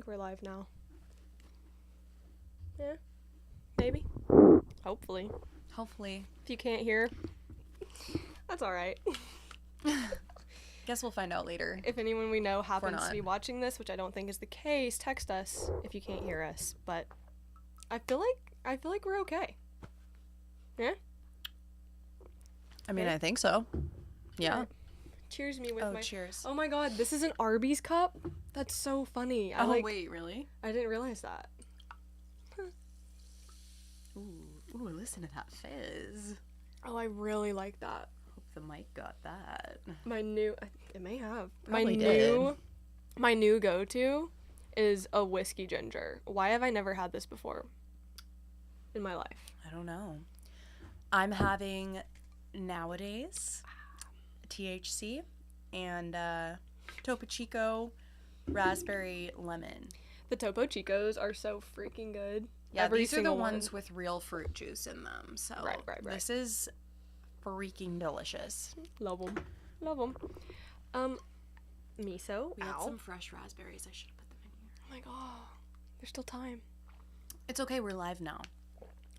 We're live now. Yeah, maybe. Hopefully. If you can't hear, that's alright. Guess we'll find out later. If anyone we know happens to be watching this, which I don't think is the case, text us if you can't hear us. But I feel like we're okay. Yeah? I mean, I think so. Yeah. Right. Cheers me with my... cheers. Oh my god, this is an Arby's cup? That's so funny. Wait, really? I didn't realize that. Ooh, listen to that fizz. Oh, I really like that. Hope the mic got that. It may have. Probably My new go-to is a whiskey ginger. Why have I never had this before in my life? I don't know. I'm having nowadays THC and Topo Chico raspberry lemon. The Topo Chicos are so freaking good. Yeah, these are the ones with real fruit juice in them. So right. This is freaking delicious. Love them. Miso. We had some fresh raspberries. I should have put them in here. Oh my god. There's still time. It's okay. We're live now.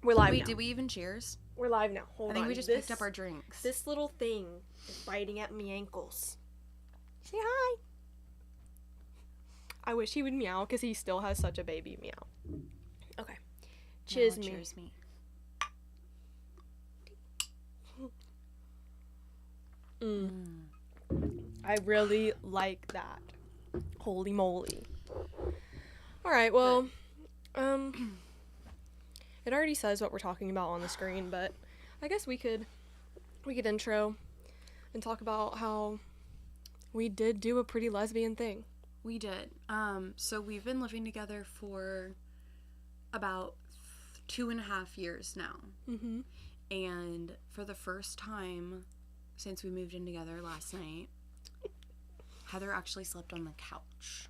Wait, did we even cheers? We're live now. Hold on. I think we just picked up our drinks. This little thing is biting at me ankles. Say hi. I wish he would meow because he still has such a baby meow. Okay. Cheers me. Cheers me. I really like that. Holy moly. Alright, well, it already says what we're talking about on the screen, but I guess we could intro and talk about how we did do a pretty lesbian thing. We did. So we've been living together for about 2.5 years now. Mm-hmm. And for the first time since we moved in together last night, Heather actually slept on the couch.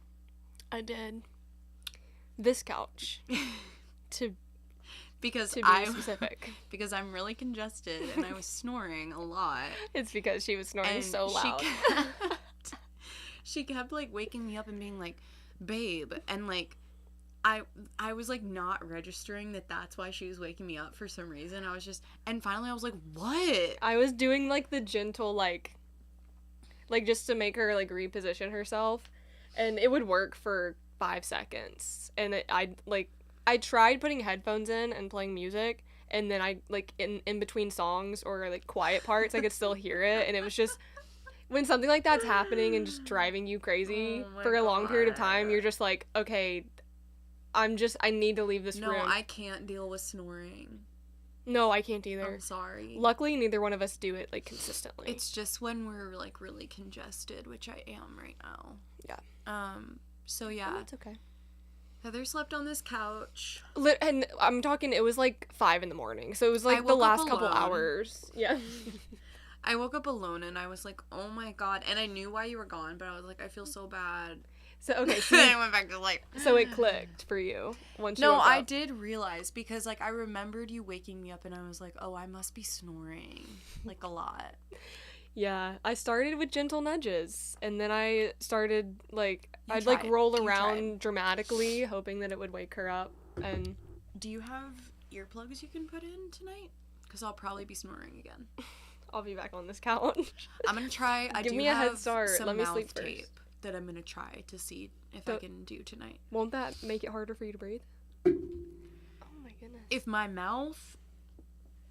I did. This couch. to be specific. Because I'm really congested and I was snoring a lot. It's because she was snoring so loud. She kept like waking me up and being like, babe, and like I was like not registering that that's why she was waking me up for some reason. I was just, and finally I was like, what? I was doing like the gentle like just to make her like reposition herself, and it would work for 5 seconds, and I tried putting headphones in and playing music, and then I like in between songs or like quiet parts I could still hear it, and it was just when something like that's happening and just driving you crazy for a long period of time, you're just like, okay, I need to leave this room. No, I can't deal with snoring. No, I can't either. I'm sorry. Luckily, neither one of us do it, like, consistently. It's just when we're, like, really congested, which I am right now. Yeah. So, yeah. Oh, that's okay. Heather slept on this couch. And I'm talking, it was, like, 5 a.m, so it was, like, the last couple hours. Yeah. I woke up alone, and I was like, oh, my God. And I knew why you were gone, but I was like, I feel so bad. So, okay. So then I went back to sleep. So it clicked for you once you No, woke up. I did realize, because, like, I remembered you waking me up, and I was like, oh, I must be snoring, like, a lot. Yeah, I started with gentle nudges, and then I started, like, I'd, like, roll around dramatically, hoping that it would wake her up, and... Do you have earplugs you can put in tonight? Because I'll probably be snoring again. I'll be back on this couch. I'm gonna try. Give me a head start. Some Let me mouth sleep first. tape that I'm gonna try to see if I can do tonight. Won't that make it harder for you to breathe? Oh my goodness. If my mouth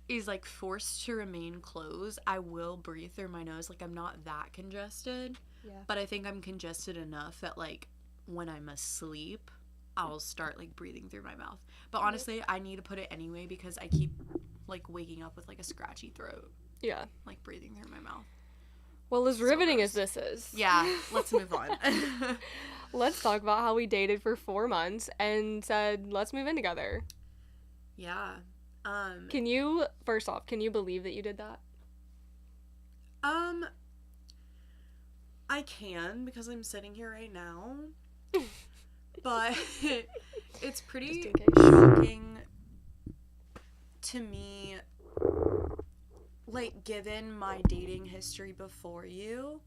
is like forced to remain closed, I will breathe through my nose. Like, I'm not that congested. Yeah. But I think I'm congested enough that, like, when I'm asleep, I'll start, like, breathing through my mouth. But honestly, I need to put it anyway because I keep, like, waking up with, like, a scratchy throat. Yeah. Like, breathing through my mouth. Well, as riveting as this is. Yeah, let's move on. Let's talk about how we dated for 4 months and said, let's move in together. Yeah. First off, can you believe that you did that? I can, because I'm sitting here right now. But it's pretty Just in case. shocking to me, like, given my dating history before you,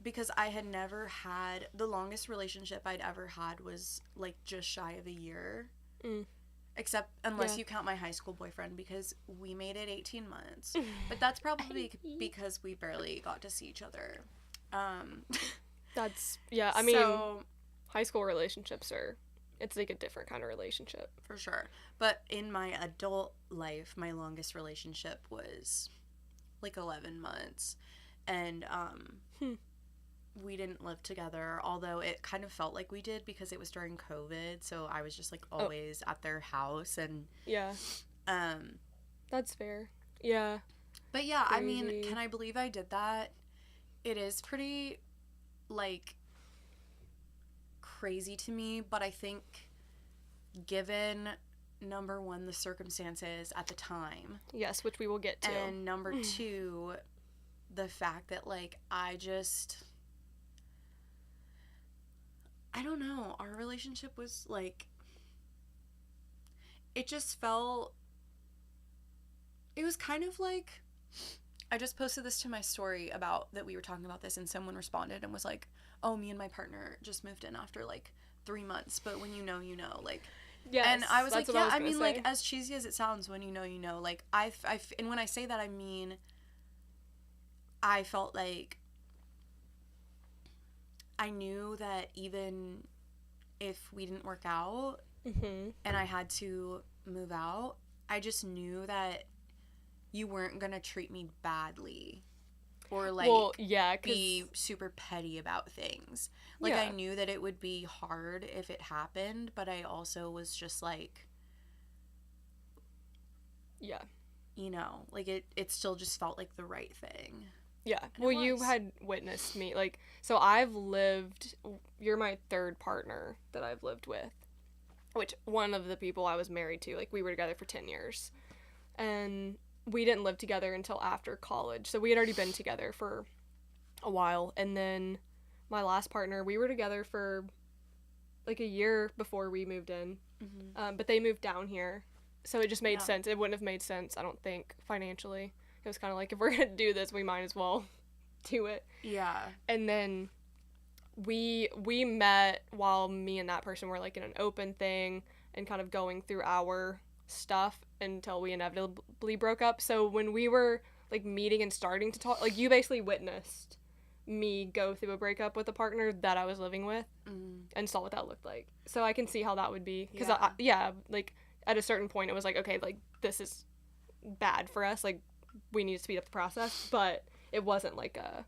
because I had never had, the longest relationship I'd ever had was, like, just shy of a year. Except, unless you count my high school boyfriend, because we made it 18 months. But that's probably because we barely got to see each other. That's, yeah, I mean, high school relationships it's like a different kind of relationship. For sure. But in my adult life, my longest relationship was like 11 months. And we didn't live together, although it kind of felt like we did because it was during COVID. So I was just like always at their house. And yeah. That's fair. Yeah. But yeah, Crazy. I mean, can I believe I did that? It is pretty, like, crazy to me, but I think given, number one, the circumstances at the time. Yes, which we will get to. And number two, the fact that, like, I don't know, our relationship was, like, it just felt, it was kind of like, I just posted this to my story about that we were talking about this, and someone responded and was like, oh, me and my partner just moved in after, like, 3 months, but when you know, like, yes, and I was like, yeah, I mean, say. like, as cheesy as it sounds, when you know, like, and when I say that, I mean, I felt like I knew that even if we didn't work out and I had to move out, I just knew that you weren't gonna treat me badly or, like, be super petty about things. Like, I knew that it would be hard if it happened, but I also was just like, yeah, you know, like, it still just felt like the right thing. Yeah. And well, you had witnessed me, like, so you're my third partner that I've lived with, which one of the people I was married to, like, we were together for 10 years, and we didn't live together until after college, so we had already been together for a while. And then my last partner, we were together for like a year before we moved in, but they moved down here, so it just made sense. It wouldn't have made sense, I don't think, financially. It was kind of like, if we're gonna do this, we might as well do it. Yeah. And then we met while me and that person were, like, in an open thing and kind of going through our stuff until we inevitably broke up. So when we were, like, meeting and starting to talk, like, you basically witnessed me go through a breakup with a partner that I was living with and saw what that looked like. So I can see how that would be, because like, at a certain point it was like, okay, like, this is bad for us, like, we need to speed up the process, but it wasn't like a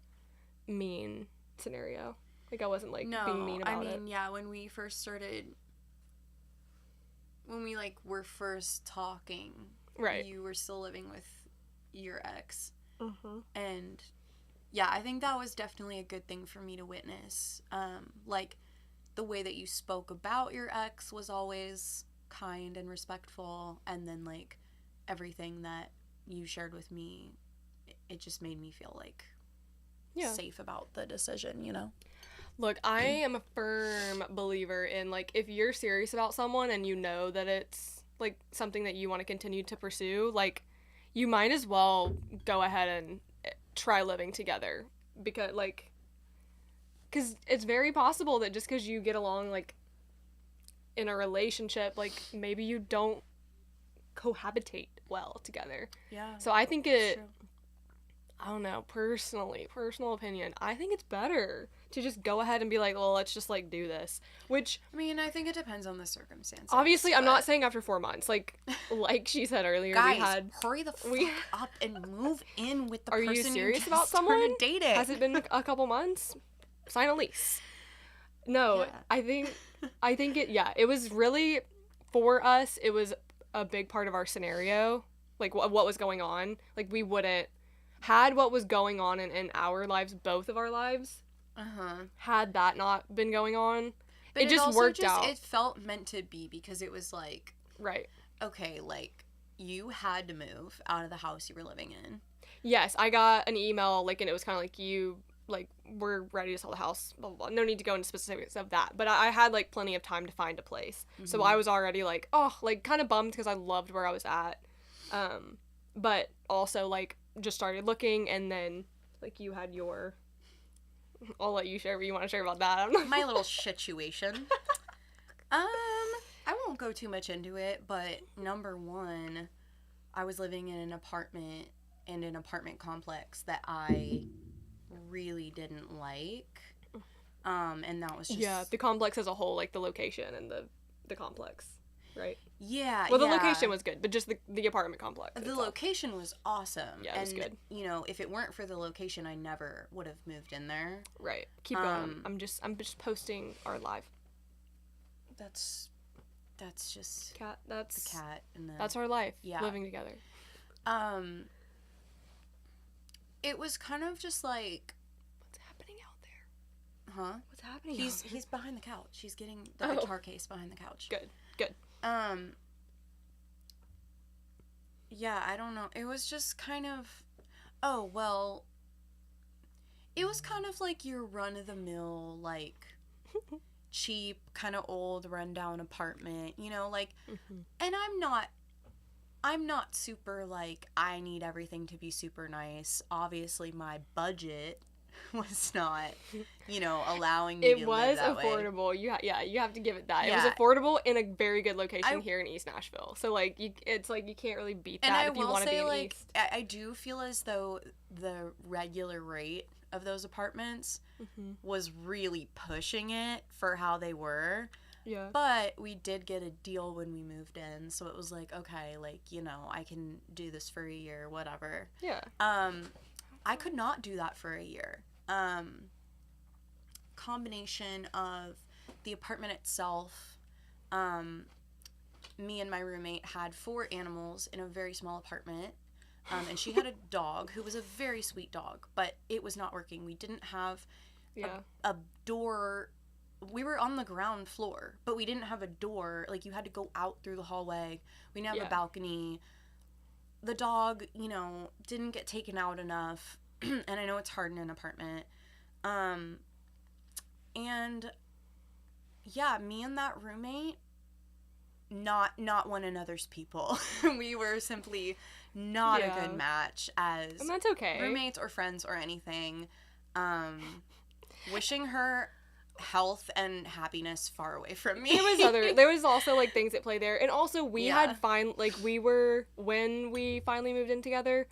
mean scenario. Like, I wasn't, like, being mean about it. Yeah, when we first started, when we, like, were first talking, right, you were still living with your ex, and yeah, I think that was definitely a good thing for me to witness. Like, the way that you spoke about your ex was always kind and respectful, and then, like, everything that you shared with me, it just made me feel, like, safe about the decision, you know? Look, I am a firm believer in, like, if you're serious about someone and you know that it's, like, something that you want to continue to pursue, like, you might as well go ahead and try living together, because it's very possible that just because you get along, like, in a relationship, like, maybe you don't cohabitate well together. Yeah. So I think I don't know, personal opinion, I think it's better to just go ahead and be like, well, let's just, like, do this. Which, I mean, I think it depends on the circumstances. obviously, I'm not saying after 4 months. Like she said earlier, guys, hurry the fuck up and move in with the person. Are you serious just about someone? Dating. Has it been a couple months? Sign a lease. No, yeah. I think it was really, for us, it was a big part of our scenario, like, what was going on. Like, we wouldn't, had what was going on in our lives, both of our lives, had that not been going on, but it just worked out. It felt meant to be, because it was like, right, okay, like, you had to move out of the house you were living in. Yes, I got an email, like, and it was kind of like, you like, we're ready to sell the house, blah, blah, blah. No need to go into specifics of that. But I had, like, plenty of time to find a place. So I was already, like, like, kind of bummed because I loved where I was at. But also, like, just started looking, and then, like, you had your... I'll let you share what you want to share about that. My little situation. I won't go too much into it, but number one, I was living in an apartment complex that I really didn't like. And that was just... Yeah, the complex as a whole, like, the location and the complex, right? Yeah, well, the location was good, but just the apartment complex the itself. location was awesome. Yeah, it was good. You know, if it weren't for the location, I never would have moved in there. Right. Keep going. I'm just posting our live. That's just cat. That's the cat and the... That's our life. Yeah. Living together. It was kind of just like... What's happening out there? Huh? What's happening? He's behind the couch. He's getting the guitar case behind the couch. Good. Yeah, I don't know. It was just kind of... Oh, well... It was kind of like your run-of-the-mill, like... cheap, kind of old, rundown apartment, you know, like... And I'm not super, like, I need everything to be super nice. Obviously, my budget was not, you know, allowing me to live that way. It was affordable. You have to give it that. Yeah. It was affordable in a very good location here in East Nashville. So, like, it's like you can't really beat that if you want to be in East. I do feel as though the regular rate of those apartments was really pushing it for how they were. Yeah. But we did get a deal when we moved in, so it was like, okay, like, you know, I can do this for a year, whatever. Yeah. I could not do that for a year. Combination of the apartment itself, me and my roommate had 4 animals in a very small apartment, and she had a dog who was a very sweet dog, but it was not working. We didn't have a door. We were on the ground floor, but we didn't have a door. Like, you had to go out through the hallway. We didn't have a balcony. The dog, you know, didn't get taken out enough. And I know it's hard in an apartment. And yeah, me and that roommate, not one another's people. We were simply not a good match as and that's okay. roommates or friends or anything. Wishing her health and happiness far away from me. There was also, like, things at play there. And also when we finally moved in together,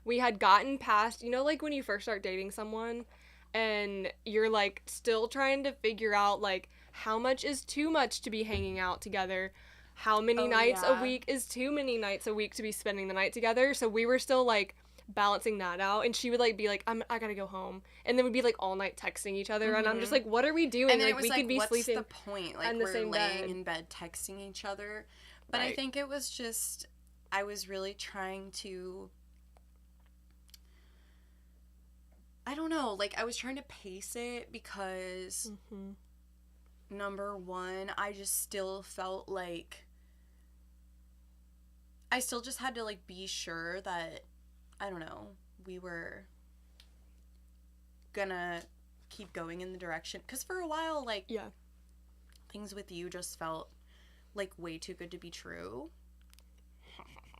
we had gotten past, you know, like, when you first start dating someone and you're, like, still trying to figure out, like, how much is too much to be hanging out together, how many nights a week is too many nights a week to be spending the night together. So we were still, like, balancing that out, and she would, like, be like, I gotta go home, and then we'd be, like, all night texting each other, and I'm just like, what are we doing? And then like, it was we like, could be what's sleeping the point? Like, we're laying in bed texting each other. But I think it was just, I was really trying to, I don't know, like, I was trying to pace it because number one, I just still felt like I still just had to, like, be sure that, I don't know, we were gonna keep going in the direction. Because for a while, like, things with you just felt, like, way too good to be true.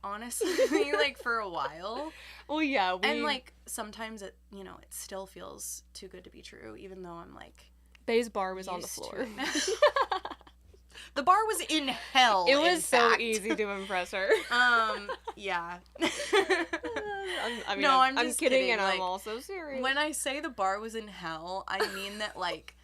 Honestly, like, for a while. Well, yeah. And, like, sometimes it, you know, it still feels too good to be true, even though I'm, like... Bay's bar was on the floor. The bar was in hell. It was so easy to impress her. Yeah. I'm just kidding, and like, I'm also serious. When I say the bar was in hell, I mean that, like,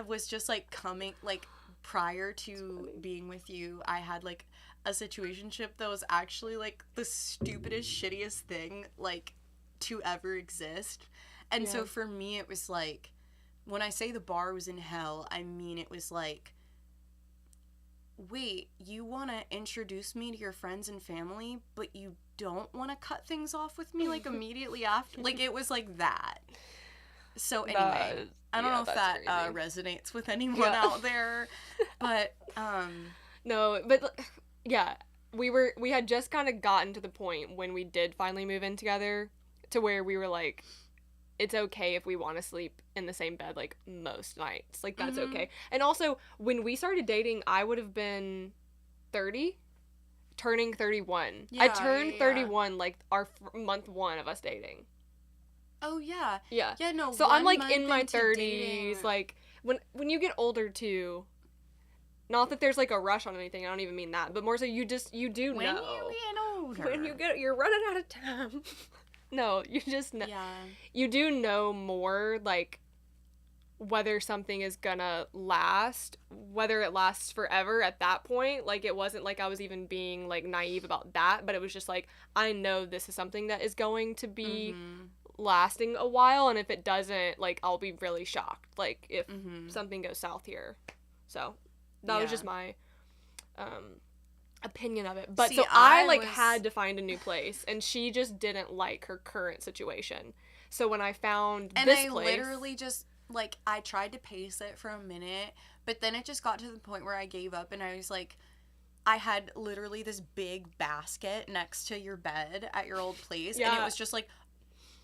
was just, like, coming, like, prior to being with you, I had, like, a situationship that was actually, like, the stupidest, shittiest thing, like, to ever exist. And so for me, it was, like, when I say the bar was in hell, I mean it was, like, wait, you want to introduce me to your friends and family, but you don't want to cut things off with me, like, immediately after? Like, it was like that. So, anyway, I don't know if that resonates with anyone out there, but, No, but, yeah, we had just kind of gotten to the point when we did finally move in together to where we were like, it's okay if we want to sleep in the same bed, like, most nights. Like, that's okay. And also, when we started dating, I would have been 30, turning 31. I turned 31, like, month 1 of us dating. Oh, yeah. Yeah. Yeah, no, so I'm, like, in my 30s, dating. like, when you get older, too, not that there's, like, a rush on anything, I don't even mean that, but more so you do know. When you get older. You're running out of time. No, you just know. Yeah. You do know more, like, whether something is gonna last, whether it lasts forever at that point. Like, it wasn't like I was even being, like, naive about that, but it was just like, I know this is something that is going to be lasting a while, and if it doesn't, like, I'll be really shocked, like, if something goes south here. So that was just my opinion of it. But see, so I had to find a new place, and she just didn't like her current situation. So when I found this place, literally just, like, I tried to pace it for a minute, but then it just got to the point where I gave up, and I was like, I had literally this big basket next to your bed at your old place, and it was just, like,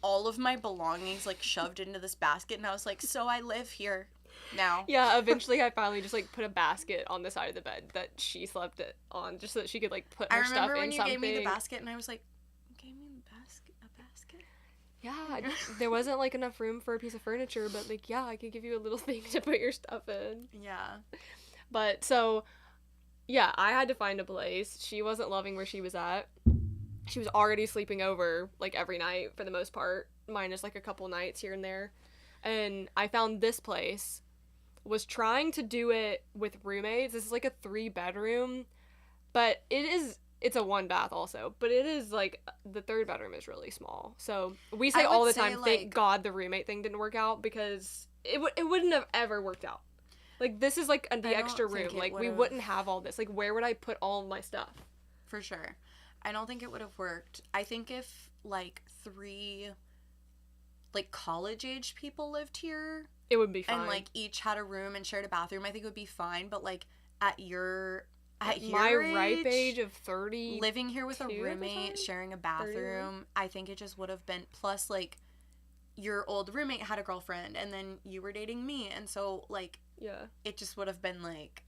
all of my belongings, like, shoved into this basket, and I was like, so I live here now. Yeah, eventually I finally just, like, put a basket on the side of the bed that she slept on, just so that she could, like, put her stuff in something. I remember when you gave me the basket, and I was like, you gave me a basket? Yeah, there wasn't, like, enough room for a piece of furniture, but, like, yeah, I could give you a little thing to put your stuff in. Yeah. But, so, yeah, I had to find a place. She wasn't loving where she was at. She was already sleeping over, like, every night, for the most part, minus, like, a couple nights here and there. And I found this place, was trying to do it with roommates. This is, like, a 3-bedroom, but it's a 1-bath also, but it is, like, the 3rd bedroom is really small. So we say all the time, thank God the roommate thing didn't work out, because it wouldn't have ever worked out. Like, this is, like, the extra room. Like, we wouldn't have all this. Like, where would I put all my stuff? For sure. I don't think it would have worked. I think if, like, 3, like, college-age people lived here, it would be fine. And, like, each had a room and shared a bathroom, I think it would be fine. But, like, at my ripe age of 30, living here with a roommate, sharing a bathroom, 30. I think it just would have been, plus, like, your old roommate had a girlfriend, and then you were dating me, and so, like, yeah, it just would have been, like,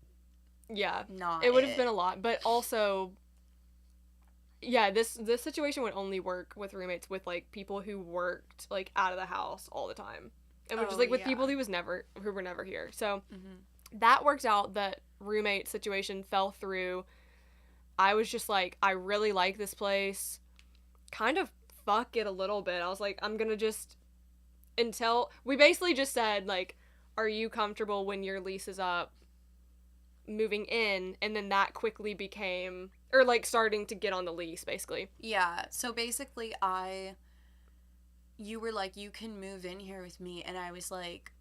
yeah, not it would have been a lot. But also, yeah, this situation would only work with roommates with, like, people who worked, like, out of the house all the time, and just, like, with people who were never here. So that worked out. That roommate situation fell through. I was just like, I really like this place. Kind of fuck it a little bit. I was like, I'm gonna just, until we basically just said, like, are you comfortable when your lease is up moving in? And then that quickly became, or, like, starting to get on the lease, basically. Yeah, so basically you were like, you can move in here with me, and I was like,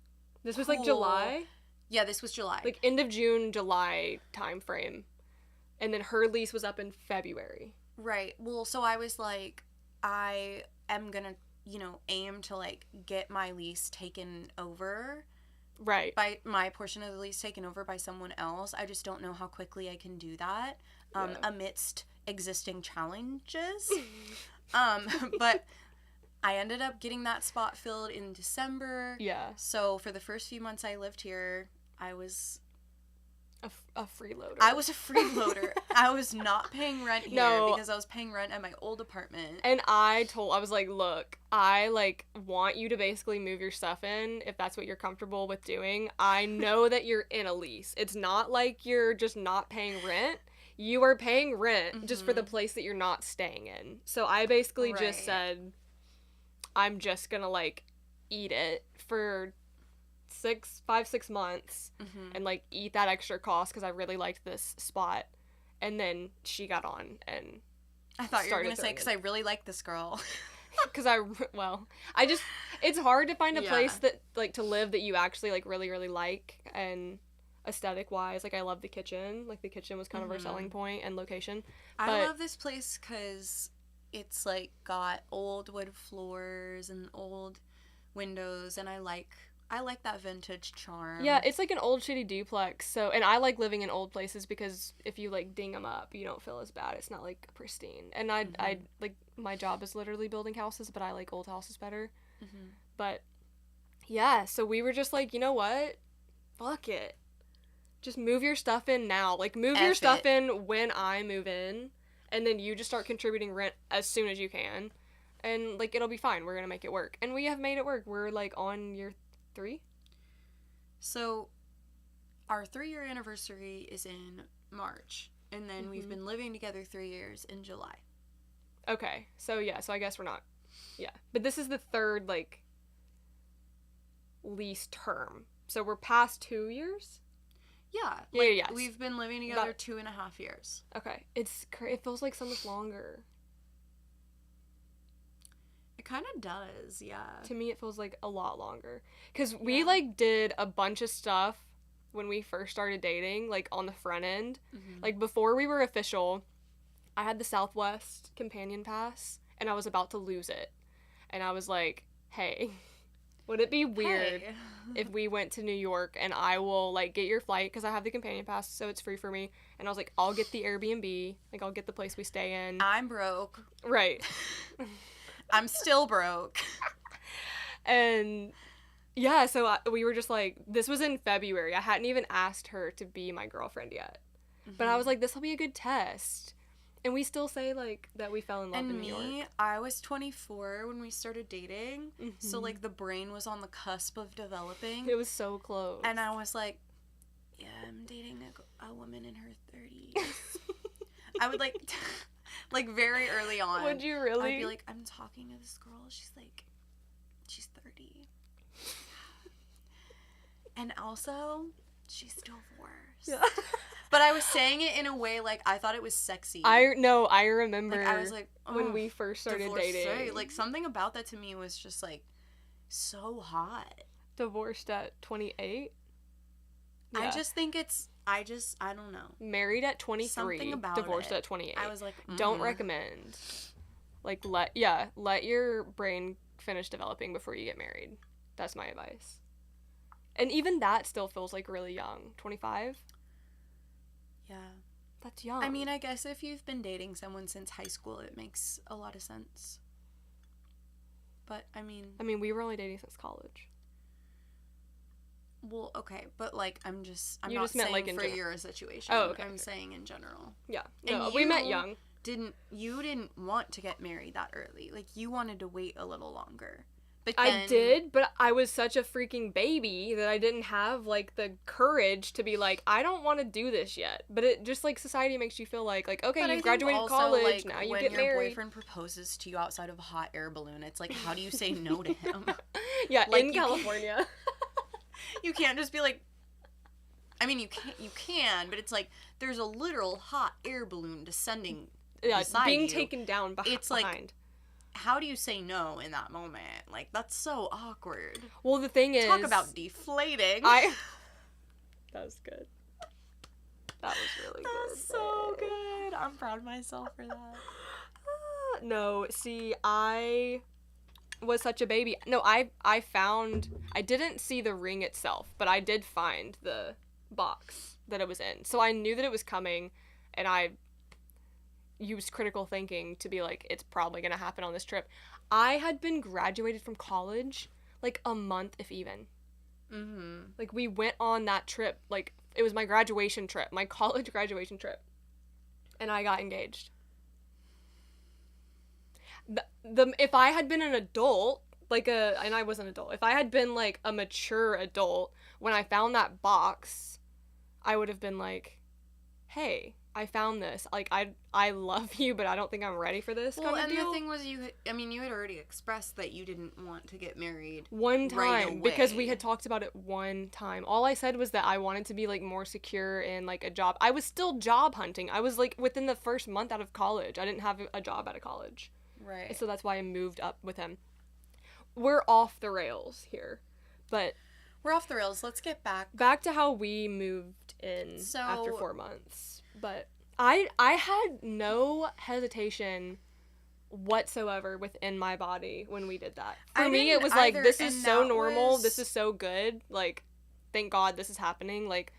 this was, cool. Like, July? Yeah, this was July. Like, end of June, July time frame. And then her lease was up in February. Right. Well, so I was like, I am gonna, aim to, like, get my lease taken over. Right. By my portion of the lease taken over by someone else. I just don't know how quickly I can do that amidst existing challenges. But I ended up getting that spot filled in December. Yeah. So for the first few months I lived here, I was a freeloader. I was a freeloader. I was not paying rent here because I was paying rent at my old apartment. And I was like, look, I, like, want you to basically move your stuff in if that's what you're comfortable with doing. I know that you're in a lease. It's not like you're just not paying rent. You are paying rent just for the place that you're not staying in. So I basically just said, I'm just gonna, like, eat it for 5-6 months and, like, eat that extra cost because I really liked this spot. And then she got on and I thought you were gonna say, because I really like this girl. Because it's hard to find a place that, like, to live that you actually, like, really, really like. And aesthetic wise, like, I love the kitchen. Like, the kitchen was kind of our selling point, and location. I love this place because it's, like, got old wood floors and old windows, and I like that vintage charm. Yeah, it's like an old shitty duplex. So, and I like living in old places because if you, like, ding them up, you don't feel as bad. It's not, like, pristine. And I like, my job is literally building houses, but I like old houses better. But yeah, so we were just like, you know what? Fuck it. Just move your stuff in now. Like, move your stuff in when I move in, and then you just start contributing rent as soon as you can. And, like, it'll be fine. We're gonna make it work. And we have made it work. We're, like, on year 3. So, our 3-year anniversary is in March. And then we've been living together 3 years in July. Okay. So, yeah. So, I guess we're not. Yeah. But this is the 3rd, like, lease term. So, we're past 2 years? Yeah. Yes. We've been living together 2.5 years. Okay. It feels like so much longer. It kind of does, yeah. To me, it feels like a lot longer. Because we, like, did a bunch of stuff when we first started dating, like, on the front end. Mm-hmm. Like, before we were official, I had the Southwest Companion Pass, and I was about to lose it. And I was like, hey, would it be weird if we went to New York and I will, like, get your flight, because I have the Companion Pass, so it's free for me. And I was like, I'll get the Airbnb. Like, I'll get the place we stay in. I'm broke. Right. I'm still broke. And yeah, so we were just like, this was in February. I hadn't even asked her to be my girlfriend yet. Mm-hmm. But I was like, this will be a good test. And we still say, like, that we fell in love in New York. And me, I was 24 when we started dating. Mm-hmm. So, like, the brain was on the cusp of developing. It was so close. And I was like, yeah, I'm dating a woman in her 30s. I would, like... Like, very early on. Would you really? I'd be like, I'm talking to this girl. She's 30. And also, she's divorced. Yeah. But I was saying it in a way, like, I thought it was sexy. I remember. Like, I was like, oh, when we first started dating. Right? Like, something about that to me was just, like, so hot. Divorced at 28? Yeah. I just think it's... I don't know. Married at 23. Something about divorced it. At 28. I was like, Don't recommend. Like, let your brain finish developing before you get married. That's my advice. And even that still feels, like, really young. 25? Yeah. That's young. I mean, I guess if you've been dating someone since high school, it makes a lot of sense. But, I mean, we were only dating since college. Well, okay, but, like, I'm not meant, saying like, in for your situation. Oh, okay. I'm saying in general. Yeah. No, we met young. You didn't want to get married that early. Like, you wanted to wait a little longer. But I did, but I was such a freaking baby that I didn't have, like, the courage to be like, I don't want to do this yet. But it just, like, society makes you feel like okay, you've graduated college, like, now you get married. When your boyfriend proposes to you outside of a hot air balloon, it's like, how do you say no to him? Yeah, like, in California. You can't just be like, I mean, you can, but it's like, there's a literal hot air balloon descending beside being you. Taken down behind. Like, how do you say no in that moment? Like, that's so awkward. Well, the thing is... Talk about deflating. That was good. That was really good. That was so good. I'm proud of myself for that. No, see, I was such a baby. No, I didn't see the ring itself, but I did find the box that it was in. So I knew that it was coming, and I used critical thinking to be like, it's probably going to happen on this trip. I had been graduated from college, like, a month, if even. Mm-hmm. Like, we went on that trip, like, it was my graduation trip, my college graduation trip, and I got engaged. If I had been an adult, and I was an adult, if I had been, like, a mature adult, when I found that box, I would have been like, hey, I found this. Like, I love you, but I don't think I'm ready for this kind of deal. The thing was, you had already expressed that you didn't want to get married one time, right away. Because we had talked about it one time. All I said was that I wanted to be, like, more secure in, like, a job. I was still job hunting. I was, like, within the first month out of college. I didn't have a job out of college. Right. So that's why I moved up with him. We're off the rails here, but... We're off the rails. Let's get back to how we moved in after 4 months. But I had no hesitation whatsoever within my body when we did that. For me, it was like, this is so normal. This is so good. Like, thank God this is happening. Like,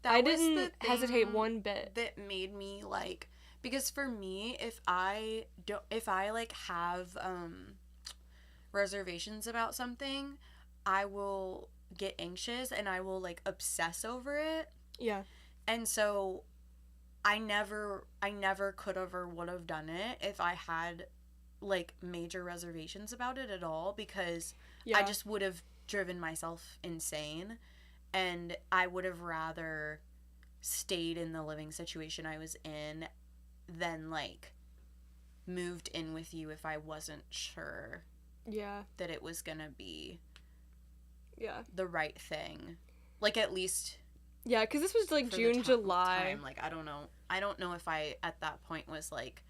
I didn't hesitate one bit. That made me, like, because for me, if I like have reservations about something, I will get anxious and I will like obsess over it. Yeah. And so I never could have or would have done it if I had like major reservations about it at all, because I just would have driven myself insane, and I would have rather stayed in the living situation I was in than like moved in with you if I wasn't sure that it was gonna be the right thing. Like, at least because this was like June, July. Time. Like, I don't know if I at that point was like,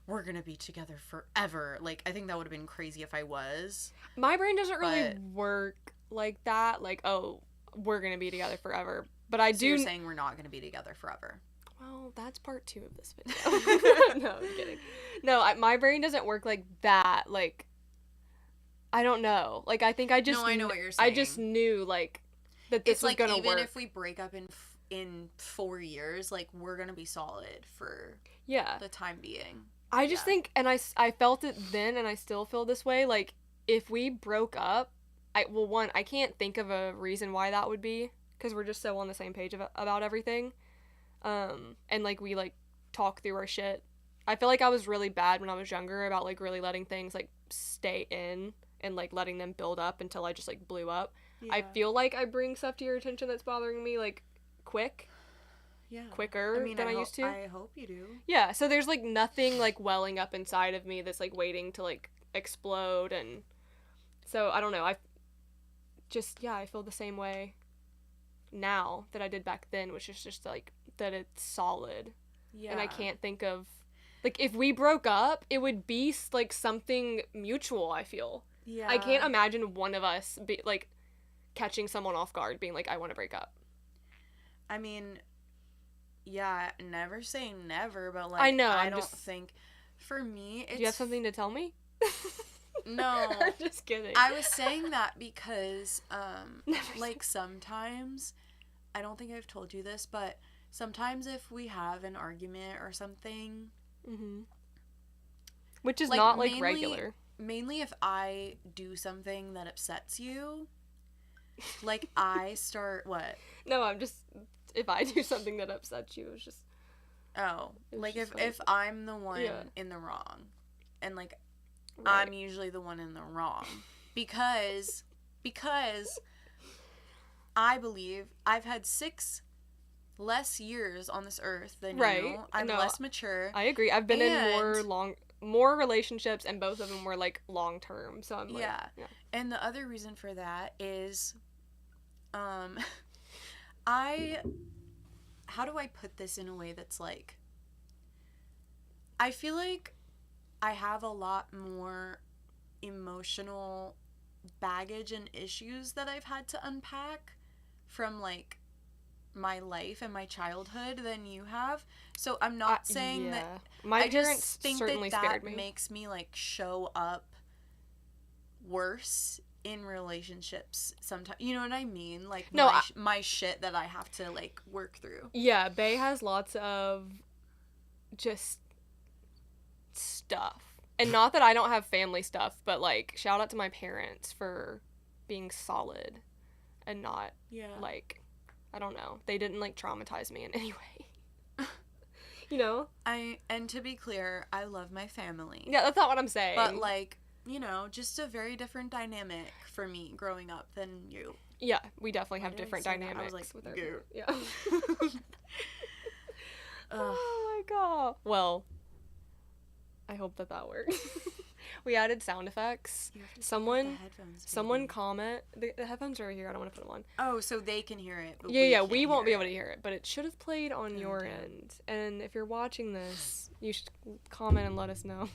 we're gonna be together forever. Like, I think that would have been crazy if I was. My brain doesn't really work like that. Like, oh, we're gonna be together forever. But I do. You're saying we're not gonna be together forever. Well, that's part 2 of this video. No, I'm kidding. No, my brain doesn't work like that. Like, I don't know. Like, I think I just. No, I know what you're saying. I just knew like that this was gonna work. Even if we break up in 4 years, like, we're gonna be solid for the time being. I just think, and I felt it then, and I still feel this way, like, if we broke up, I can't think of a reason why that would be, because we're just so on the same page about everything, and, like, we, like, talk through our shit. I feel like I was really bad when I was younger about, like, really letting things, like, stay in, and, like, letting them build up until I just, like, blew up. Yeah. I feel like I bring stuff to your attention that's bothering me, like, quicker than I used to. I hope you do. Yeah, so there's like nothing like welling up inside of me that's like waiting to like explode, and so I don't know. I feel the same way now that I did back then, which is just like that it's solid. Yeah. And I can't think of like, if we broke up, it would be like something mutual, I feel. Yeah. I can't imagine one of us be like catching someone off guard being like, I want to break up. I mean, yeah, never say never, but, like, I don't think, for me, it's... Do you have something to tell me? No. I'm just kidding. I was saying that because, like, sometimes, I don't think I've told you this, but sometimes if we have an argument or something... Mm-hmm. Which is like, not, like, regular. Mainly if I do something that upsets you, like, I start... What? No, I'm just... If I do something that upsets you, it's just... Oh. Like, if I'm the one in the wrong. And, like, I'm usually the one in the wrong. Because I believe I've had 6 less years on this earth than you. I'm less mature. I agree. I've been in more relationships, and both of them were, like, long-term. So I'm like... Yeah. And the other reason for that is... how do I put this in a way that's like, I feel like I have a lot more emotional baggage and issues that I've had to unpack from, like, my life and my childhood than you have. So I'm not saying that my parents certainly scared me. That makes me, like, show up worse in relationships sometimes. You know what I mean? Like, my shit that I have to, like, work through. Yeah, Bae has lots of just stuff. And not that I don't have family stuff, but, like, shout out to my parents for being solid and not, like, I don't know. They didn't, like, traumatize me in any way. You know? And to be clear, I love my family. Yeah, that's not what I'm saying. But, like, you know, just a very different dynamic for me growing up than you. Yeah, we definitely have different dynamics. I was like, with our yeah. Oh my god. Well, I hope that worked. We added sound effects. Someone comment. The headphones are over here. I don't want to put them on. Oh, so they can hear it. But we won't be able to hear it, but it should have played on your end. And if you're watching this, you should comment and let us know.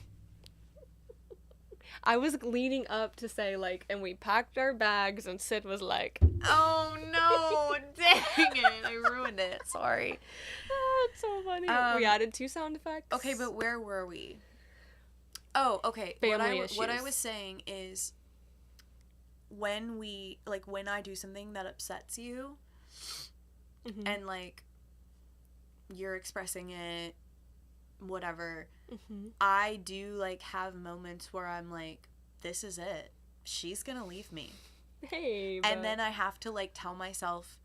I was leading up to say, like, and we packed our bags, and Sid was like, oh no, dang it, I ruined it, sorry. Oh, it's so funny. We added 2 sound effects. Okay, but where were we? Oh, okay. Family issues. What I was saying is, when I do something that upsets you, mm-hmm. and, like, you're expressing it, whatever, mm-hmm. I do, like, have moments where I'm, like, this is it. She's gonna leave me. Hey, and then I have to, like, tell myself,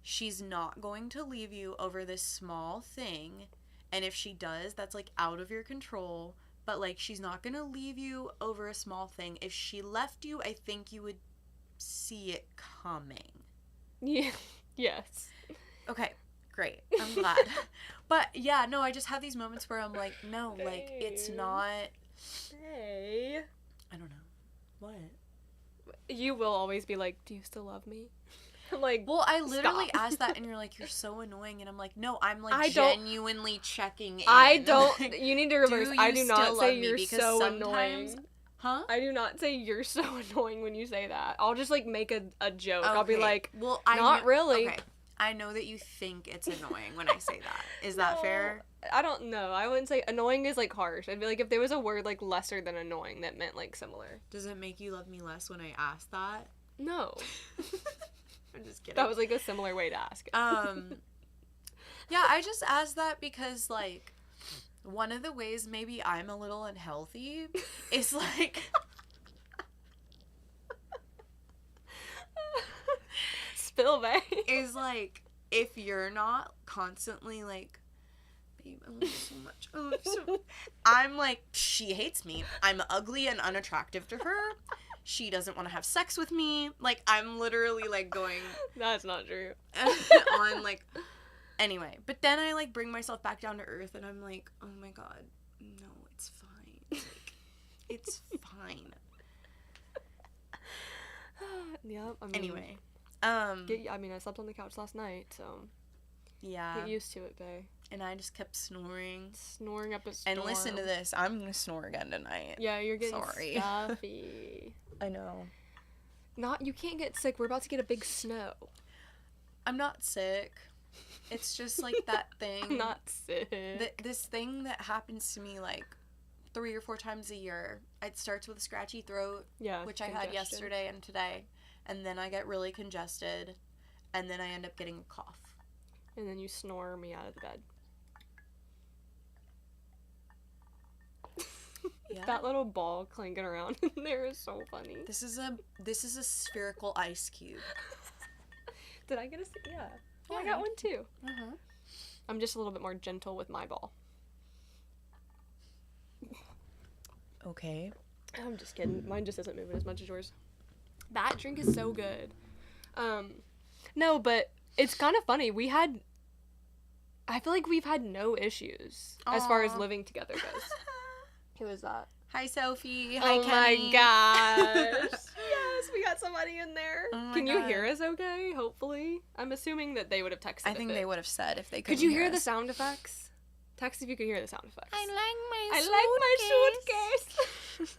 she's not going to leave you over this small thing, and if she does, that's, like, out of your control, but, like, she's not gonna leave you over a small thing. If she left you, I think you would see it coming. Yeah. Yes. Okay, great. I'm glad. But, yeah, no, I just have these moments where I'm like, no, like, it's not... Hey. I don't know. What? You will always be like, do you still love me? I'm like, well, I literally stop. asked that, and you're like, you're so annoying, and I'm like, no, I'm, like, I don't- genuinely checking in. I don't... Like, you need to reverse. I do not say you're so sometimes... annoying. Huh? I do not say you're so annoying when you say that. I'll just, like, make a joke. Okay. I'll be like, well, not really. Okay. I know that you think it's annoying when I say that. Is that fair? I don't know. I wouldn't say annoying is, like, harsh. I'd be like, if there was a word, like, lesser than annoying that meant, like, similar. Does it make you love me less when I ask that? No. I'm just kidding. That was, like, a similar way to ask it. Yeah, I just asked that because, like, one of the ways maybe I'm a little unhealthy is, like... Spill, babe. Is, like, if you're not constantly, like, babe, I love you so much. I love you so... I'm like, she hates me. I'm ugly and unattractive to her. She doesn't want to have sex with me. Like, I'm literally, like, going... That's not true. on, like... Anyway, but then I, like, bring myself back down to earth, and I'm like, oh my god, no, it's fine. Like, it's fine. Yeah, I mean... Anyway. I slept on the couch last night, so... Yeah. Get used to it, bae. And I just kept snoring. Snoring up a storm. And listen to this. I'm gonna snore again tonight. Yeah, you're getting Sorry. stuffy. I know. You can't get sick. We're about to get a big snow. I'm not sick. It's just, like, that thing. I'm not sick. This thing that happens to me, like, 3 or 4 times a year. It starts with a scratchy throat, which I had yesterday and today. And then I get really congested. And then I end up getting a cough. And then you snore me out of the bed. Yeah. That little ball clanking around in there is so funny. This is a spherical ice cube. Did I get yeah. Yeah, I got one too. Uh-huh. I'm just a little bit more gentle with my ball. Okay. I'm just kidding. Mine just isn't moving as much as yours. That drink is so good. No, but it's kind of funny. I feel like we've had no issues as far as living together goes. Who is that? Hi, Sophie. Hi, Oh Kenny. my gosh. Yes, we got somebody in there. Oh my Can you God. hear us okay? Hopefully. I'm assuming that they would have texted I think they would have said if they could. Could you hear the sound effects? Text if you could hear the sound effects. I like my suitcase.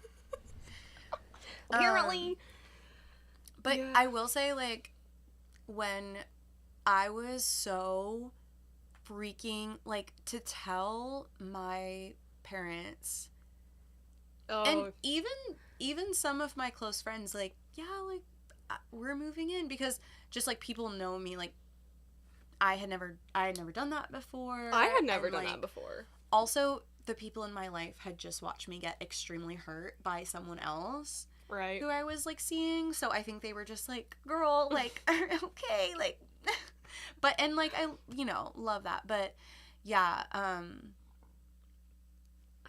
Apparently. But Yeah. I will say, like, when I was so freaking, like, to tell my parents, and even some of my close friends, like, yeah, like, we're moving in, because just, like, people know me, like, I had never done that before. I had never and, done like, that before. Also, the people in my life had just watched me get extremely hurt by someone else. Right. Who I was, like, seeing, so I think they were just like, girl, like, okay, like, but, and, like, I, love that, but, yeah,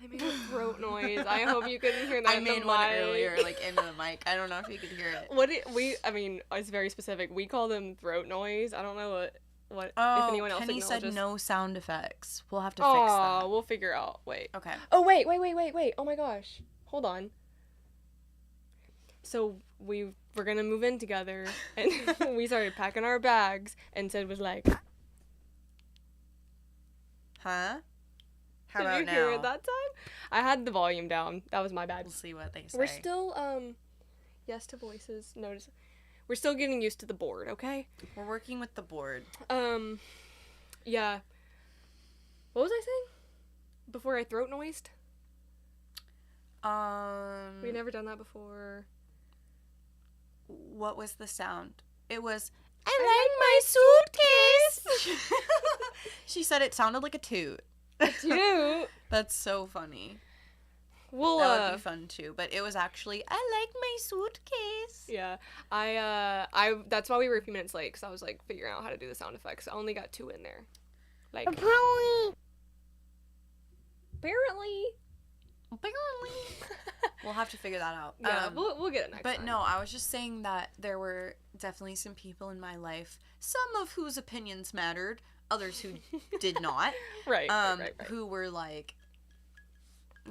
I made a throat noise. I hope you couldn't hear that. I made one earlier, like, into the mic. I don't know if you could hear it. It's very specific. We call them throat noise. I don't know what Oh, if anyone else Kenny acknowledges. said no sound effects. We'll have to fix that. Oh, we'll figure out. Wait. Okay. Oh, wait. Oh my gosh. Hold on. So we were gonna move in together, and we started packing our bags, and Sid was like, Huh? How Did about you now? hear it that time? I had the volume down. That was my bad. We'll see what they say. We're still, yes to voices. Notice. We're still getting used to the board, okay? We're working with the board. Yeah. What was I saying? Before I throat noised? We've never done that before. What was the sound? It was, I like my suitcase! She said it sounded like a toot. Cute. That's so funny. We'll That would be fun too. But it was actually, I like my suitcase. Yeah, I that's why we were a few minutes late, because I was like figuring out how to do the sound effects. I only got 2 in there. Like, apparently. We'll have to figure that out. Yeah, we'll get it next time. But no, I was just saying that there were definitely some people in my life, some of whose opinions mattered, others who did not. Right. Who were like,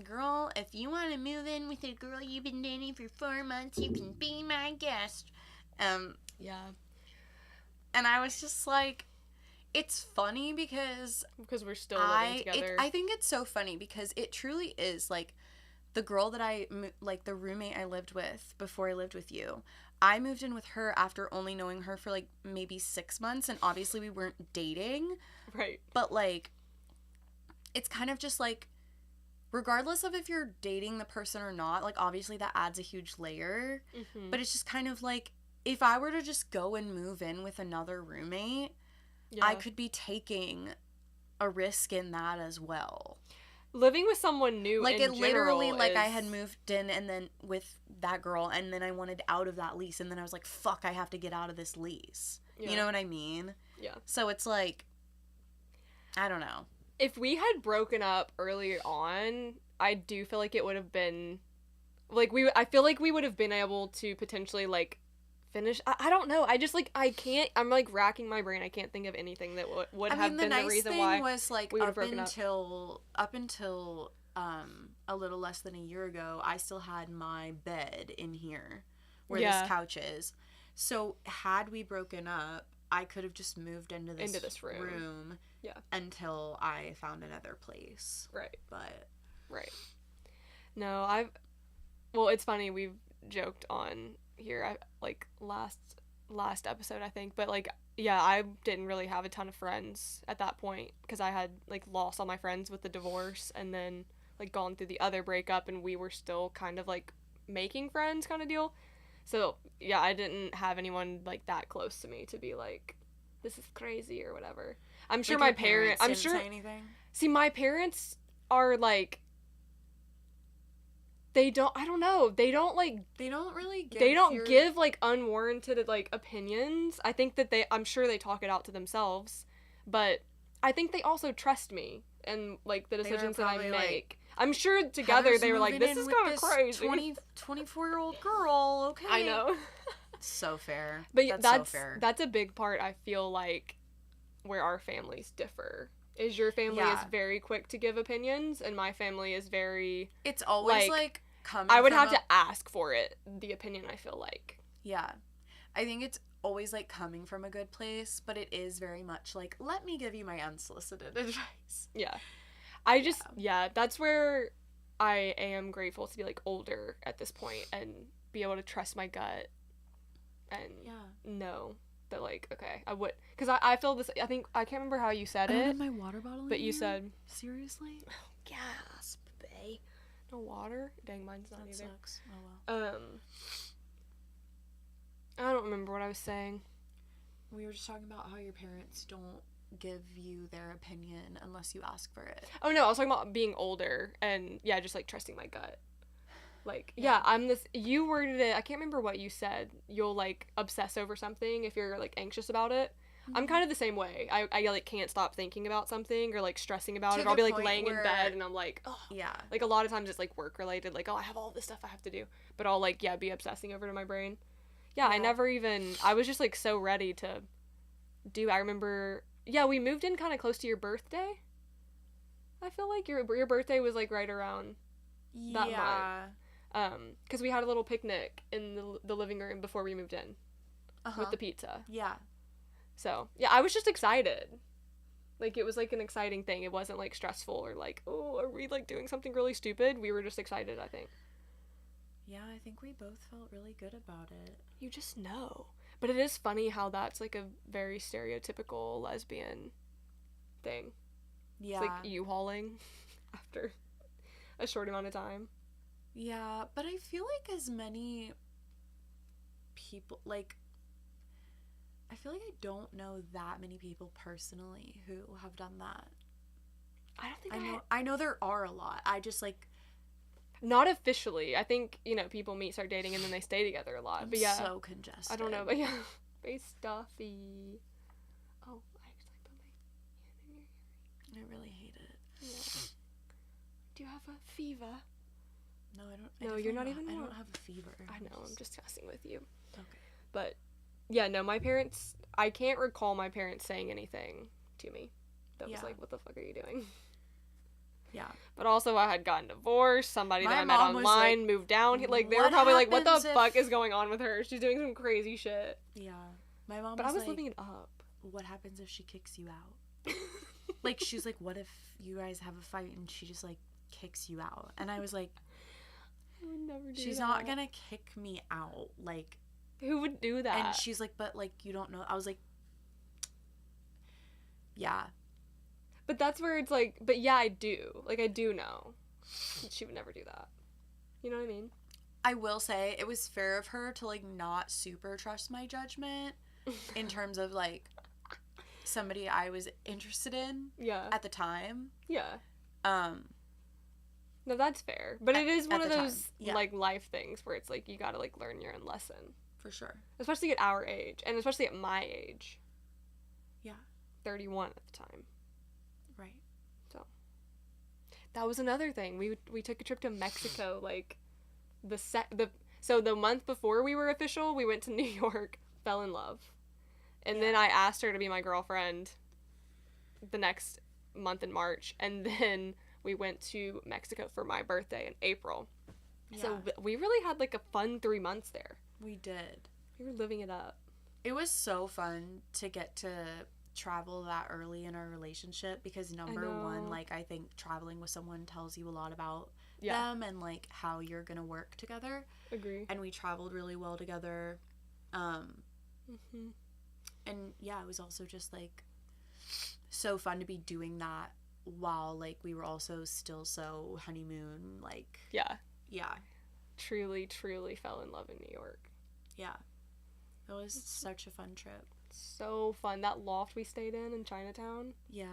girl, if you want to move in with a girl you've been dating for 4 months, you can be my guest. Yeah. And I was just like, it's funny because we're still living together. I think it's so funny because it truly is, like, the girl that like, the roommate I lived with before I lived with you, I moved in with her after only knowing her for, like, maybe 6 months, and obviously we weren't dating. Right. But, like, it's kind of just, like, regardless of if you're dating the person or not, like, obviously that adds a huge layer. Mm-hmm. But it's just kind of, like, if I were to just go and move in with another roommate, yeah, I could be taking a risk in that as well. Living with someone new, like, it literally, like, I had moved in and then with that girl, and then I wanted out of that lease, and then I was like, fuck, I have to get out of this lease. Yeah. You know what I mean? Yeah. So it's like, I don't know. If we had broken up earlier on, I do feel like it would have been, like, I feel like we would have been able to potentially, like, finish. I don't know. I just, like, I can't. I'm, like, racking my brain. I can't think of anything that would have been the reason why was, like, we would have broken up. Up until a little less than a year ago, I still had my bed in here where this couch is. So had we broken up, I could have just moved into this room. Yeah. Until I found another place. Right. But. Right. No, well, it's funny. We've joked on here, like, last episode, I think, but, like, yeah, I didn't really have a ton of friends at that point because I had, like, lost all my friends with the divorce and then, like, gone through the other breakup, and we were still kind of, like, making friends kind of deal. So, yeah, I didn't have anyone, like, that close to me to be like, this is crazy or whatever. I'm sure my parents didn't say anything? See, my parents are, like, I don't know. They don't really give like unwarranted, like, opinions. I think that I'm sure they talk it out to themselves, but I think they also trust me and, like, the decisions that I make. Like, I'm sure together they were like, this is kind of crazy. 24-year-old girl, okay. I know. So fair. But that's so fair. That's a big part, I feel like, where our families differ. Is your family is very quick to give opinions, and my family is very... It's always, like I would have to ask for it, the opinion, I feel like. Yeah. I think it's always, like, coming from a good place, but it is very much like, let me give you my unsolicited advice. Yeah. I just, that's where I am grateful to be, like, older at this point and be able to trust my gut and know that, like, okay, I would, because I feel this, I think, I can't remember how you said it. I had my water bottle but you said. Seriously? Oh, gasp, babe. No water? Dang, mine's not either. Sucks. Oh, well. I don't remember what I was saying. We were just talking about how your parents don't give you their opinion unless you ask for it. Oh, no, I was talking about being older and, yeah, just, like, trusting my gut. Like, you worded it, I can't remember what you said. You'll, like, obsess over something if you're, like, anxious about it. I'm kind of the same way. I like, can't stop thinking about something or, like, stressing about it. Or I'll be, like, laying in bed and I'm like, oh. Yeah. Like, a lot of times it's, like, work-related. Like, oh, I have all this stuff I have to do. But I'll, like, be obsessing over to my brain. Yeah, I never even... I was just, like, so ready to do... I remember... Yeah, we moved in kind of close to your birthday. I feel like your birthday was, like, right around that month. Because we had a little picnic in the living room before we moved in. With the pizza. Yeah. So, yeah, I was just excited. Like, it was, like, an exciting thing. It wasn't, like, stressful or, like, oh, are we, like, doing something really stupid? We were just excited, I think. Yeah, I think we both felt really good about it. You just know. But it is funny how that's, like, a very stereotypical lesbian thing. Yeah. It's, like, U-hauling after a short amount of time. Yeah, but I feel like as many people, like... I feel like I don't know that many people personally who have done that. I don't think I know there are a lot. I just, like, Not officially. I think, people meet, start dating, and then they stay together a lot. But yeah. So congested. I don't know, but yeah. Very stuffy. Oh, I just like put my hand in your ear. I really hate it. Yeah. Do you have a fever? No, I don't. No, you're not even I warm. don't have a fever. I know, I'm just messing with you. Okay. But, yeah, no, my parents, I can't recall my parents saying anything to me that was like, what the fuck are you doing? Yeah. But also, I had gotten divorced. Somebody My that I met mom was online like, moved down. Like, they were "What probably like, what the happens fuck if-" is going on with her? She's doing some crazy shit. Yeah. My mom But was I was like, living it up. what happens if she kicks you out? Like, she's like, what if you guys have a fight and she just, like, kicks you out? And I was like, I would never do she's that. not gonna kick me out. Like, who would do that? and she's like, but, like, you don't know. I was like, yeah. But that's where it's like, but yeah, I do. Like, I do know. She would never do that. You know what I mean? I will say it was fair of her to, like, not super trust my judgment in terms of, like, somebody I was interested in at the time. Yeah. No, that's fair. But it is one of those, like, life things where it's like, you gotta, like, learn your own lesson. For sure. Especially at our age. And especially at my age. Yeah. 31 at the time. Right. So. That was another thing. We took a trip to Mexico, like, so the month before we were official, we went to New York, fell in love. And then I asked her to be my girlfriend the next month in March. And then we went to Mexico for my birthday in April. Yeah. So we really had, like, a fun 3 months there. We did. We were living it up. It was so fun to get to travel that early in our relationship because number one, like, I think traveling with someone tells you a lot about them and, like, how you're gonna work together. Agree. And we traveled really well together. And yeah, it was also just, like, so fun to be doing that while, like, we were also still so honeymoon, like... Yeah. Yeah. Truly, truly fell in love in New York. Yeah. It was such a fun trip. So fun. That loft we stayed in Chinatown. Yeah,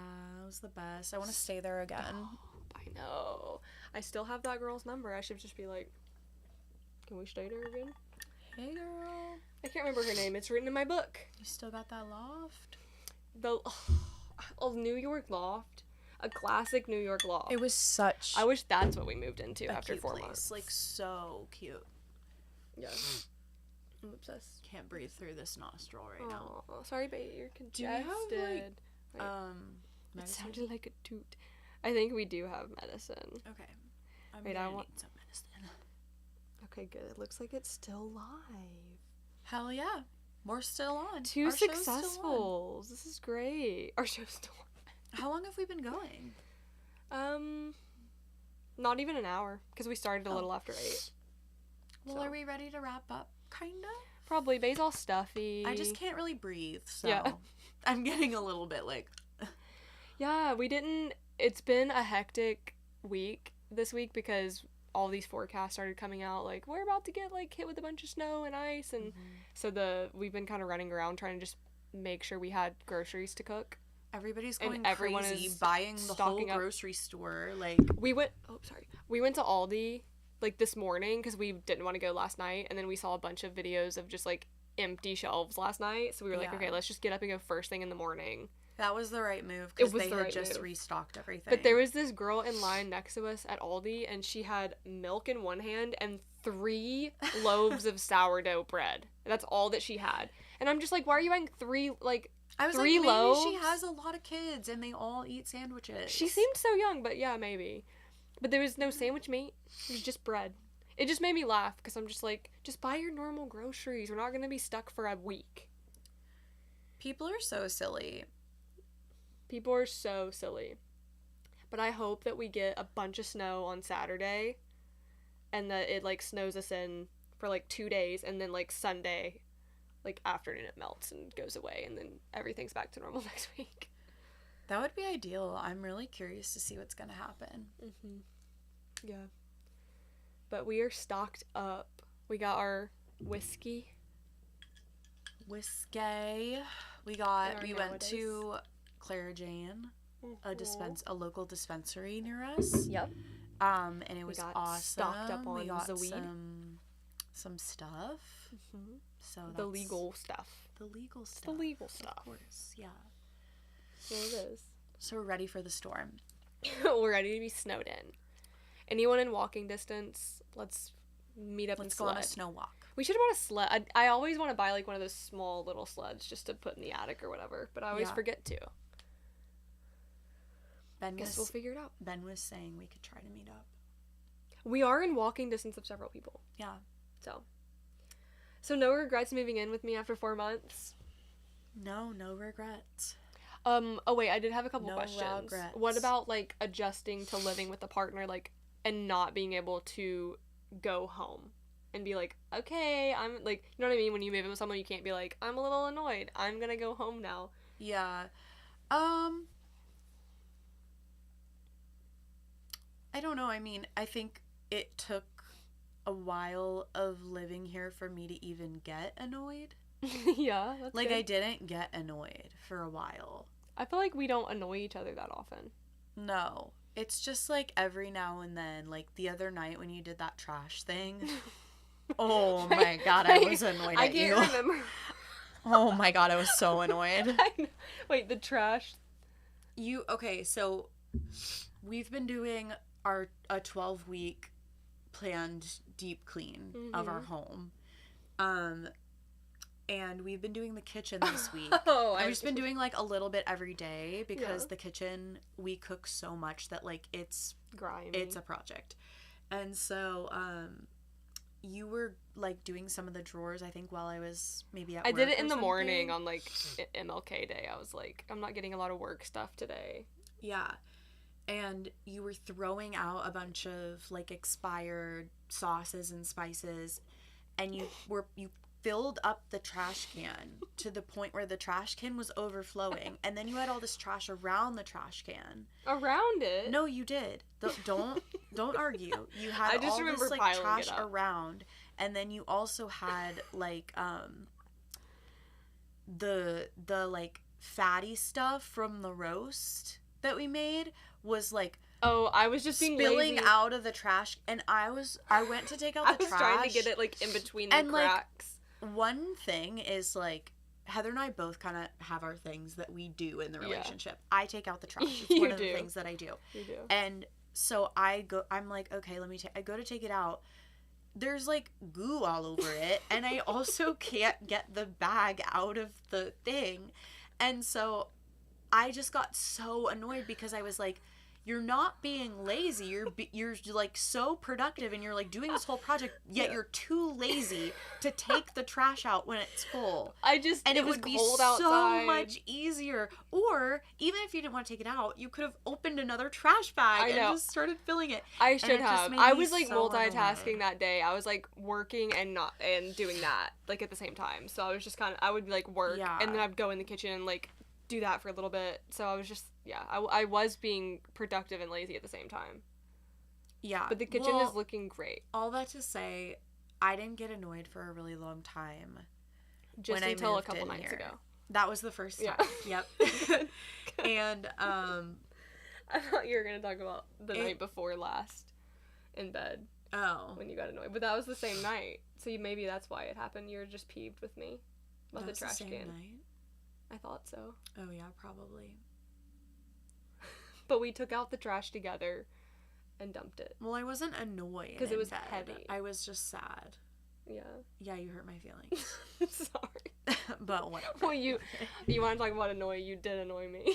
it was the best. I want to stay there again. I know. I still have that girl's number. I should just be like, can we stay there again? Hey, girl. I can't remember her name. It's written in my book. You still got that loft? The New York loft. A classic New York loft. It was such... I wish that's what we moved into after 4 place. months. Like, so cute. Yeah. I'm obsessed. Can't breathe through this nostril right now. Oh, sorry, babe. You're congested. Do you have, like, It medicine? sounded like a toot. I think we do have medicine. Okay. I'm Wait, gonna need some medicine. Okay, good. It looks like it's still live. Hell yeah. We're still on. Two successfuls. This is great. Our show's still on. How long have we been going? Not even an hour, because we started a little after 8. Well, are we ready to wrap up, kinda? Probably. Bay's all stuffy. I just can't really breathe, so I'm getting a little bit like... Yeah, it's been a hectic week this week because all these forecasts started coming out, like, we're about to get, like, hit with a bunch of snow and ice, and so we've been kind of running around trying to just make sure we had groceries to cook. Everybody's going everyone crazy, is buying the whole grocery store, like... We went to Aldi, like, this morning, because we didn't want to go last night, and then we saw a bunch of videos of just, like, empty shelves last night, so we were like, okay, let's just get up and go first thing in the morning. That was the right move, because they had just restocked everything. But there was this girl in line next to us at Aldi, and she had milk in one hand and 3 loaves of sourdough bread. That's all that she had. And I'm just like, why are you buying 3, like, I was 3 like, loaves? Maybe she has a lot of kids, and they all eat sandwiches. She seemed so young, but yeah, maybe. But there was no sandwich meat. It was just bread. It just made me laugh, because I'm just like, just buy your normal groceries. We're not going to be stuck for a week. People are so silly. People are so silly. But I hope that we get a bunch of snow on Saturday and that it, like, snows us in for, like, 2 days, and then, like, Sunday, like, afternoon it melts and goes away, and then everything's back to normal next week. That would be ideal. I'm really curious to see what's going to happen. Mm-hmm. Yeah. But we are stocked up. We got our whiskey. We went to Clara Jane, a local dispensary near us. Yep. And it was got awesome. stocked up on we got the weed. some stuff. Mm-hmm. So The legal stuff. The legal stuff. The legal stuff. Of course, yeah. So it is. So we're ready for the storm. We're ready to be snowed in. Anyone in walking distance, let's meet up and sled. Let's go on a snow walk. We should have bought a sled. I always want to buy like one of those small little sleds just to put in the attic or whatever, but I always forget to. Guess we'll figure it out. Ben was saying we could try to meet up. We are in walking distance of several people. Yeah. So no regrets moving in with me after 4 months? No regrets. Oh wait, I did have a couple questions. Regrets. What about like adjusting to living with a partner, like, and not being able to go home and be like, okay, I'm like, you know what I mean? When you move in with someone, you can't be like, I'm a little annoyed, I'm gonna go home now. Yeah. I don't know. I mean, I think it took a while of living here for me to even get annoyed. Yeah, that's like good. I didn't get annoyed for a while. I feel like we don't annoy each other that often. No. It's just like every now and then, like the other night when you did that trash thing. Oh my god, I was annoyed at you. I can't remember. Oh my god, I was so annoyed. Wait, the trash? Okay, so we've been doing a 12-week planned deep clean of our home. And we've been doing the kitchen this week. I've just been doing like a little bit every day because the kitchen, we cook so much that like it's grimy. It's a project. And so you were like doing some of the drawers, I think, while I was maybe at work. I did it in the morning on like MLK Day. I was like, I'm not getting a lot of work stuff today. Yeah. And you were throwing out a bunch of like expired sauces and spices, and you filled up the trash can to the point where the trash can was overflowing, and then you had all this trash around the trash can. Around it? No, you did. Don't argue. You had all this like trash around, and then you also had like the like fatty stuff from the roast that we made was like I was just being spilling lazy. Out of the trash, and I went to take out the trash. I was trying to get it like in between the cracks. Like, one thing is like Heather and I both kind of have our things that we do in the relationship. I take out the trash. It's one of the things that I do. You do. And so I'm like, okay, I go to take it out. There's like goo all over it, and I also can't get the bag out of the thing. And so I just got so annoyed because I was like, you're not being lazy. You're like so productive, and you're like doing this whole project, yet you're too lazy to take the trash out when it's full. It would be so much easier. Or even if you didn't want to take it out, you could have opened another trash bag and just started filling it. I should have. I was like multitasking that day. I was like working and doing that like at the same time. So I was just I would like work and then I'd go in the kitchen and like do that for a little bit. So I was just I was being productive and lazy at the same time. Yeah. But the kitchen is looking great. All that to say, I didn't get annoyed for a really long time. Just until a couple nights ago. That was the first time. Yeah. Yep. And I thought you were going to talk about the night before last in bed. Oh. When you got annoyed. But that was the same night. So maybe that's why it happened. You were just peeved with me about the trash can. Night? I thought so. Oh yeah, probably. But we took out the trash together and dumped it. Well, I wasn't annoyed because it was heavy. I was just sad. Yeah. Yeah, you hurt my feelings. Sorry. But whatever. Well, you want to talk about annoy? You did annoy me.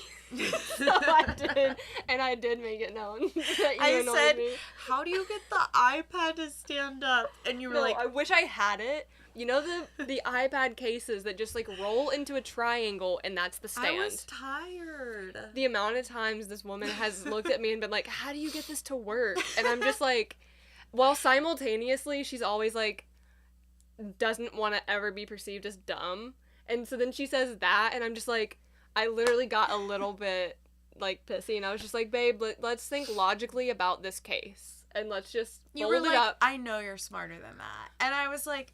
So I did, and I did make it known that you annoyed me. How do you get the iPad to stand up? And you were like, I wish I had it. You know the iPad cases that just like roll into a triangle and that's the stand. I was tired. The amount of times this woman has looked at me and been like, how do you get this to work? And I'm just like, while simultaneously she's always like, doesn't want to ever be perceived as dumb. And so then she says that and I'm just like, I literally got a little bit like pissy and I was just like, babe, let's think logically about this case and let's just fold it up. I know you're smarter than that. And I was like,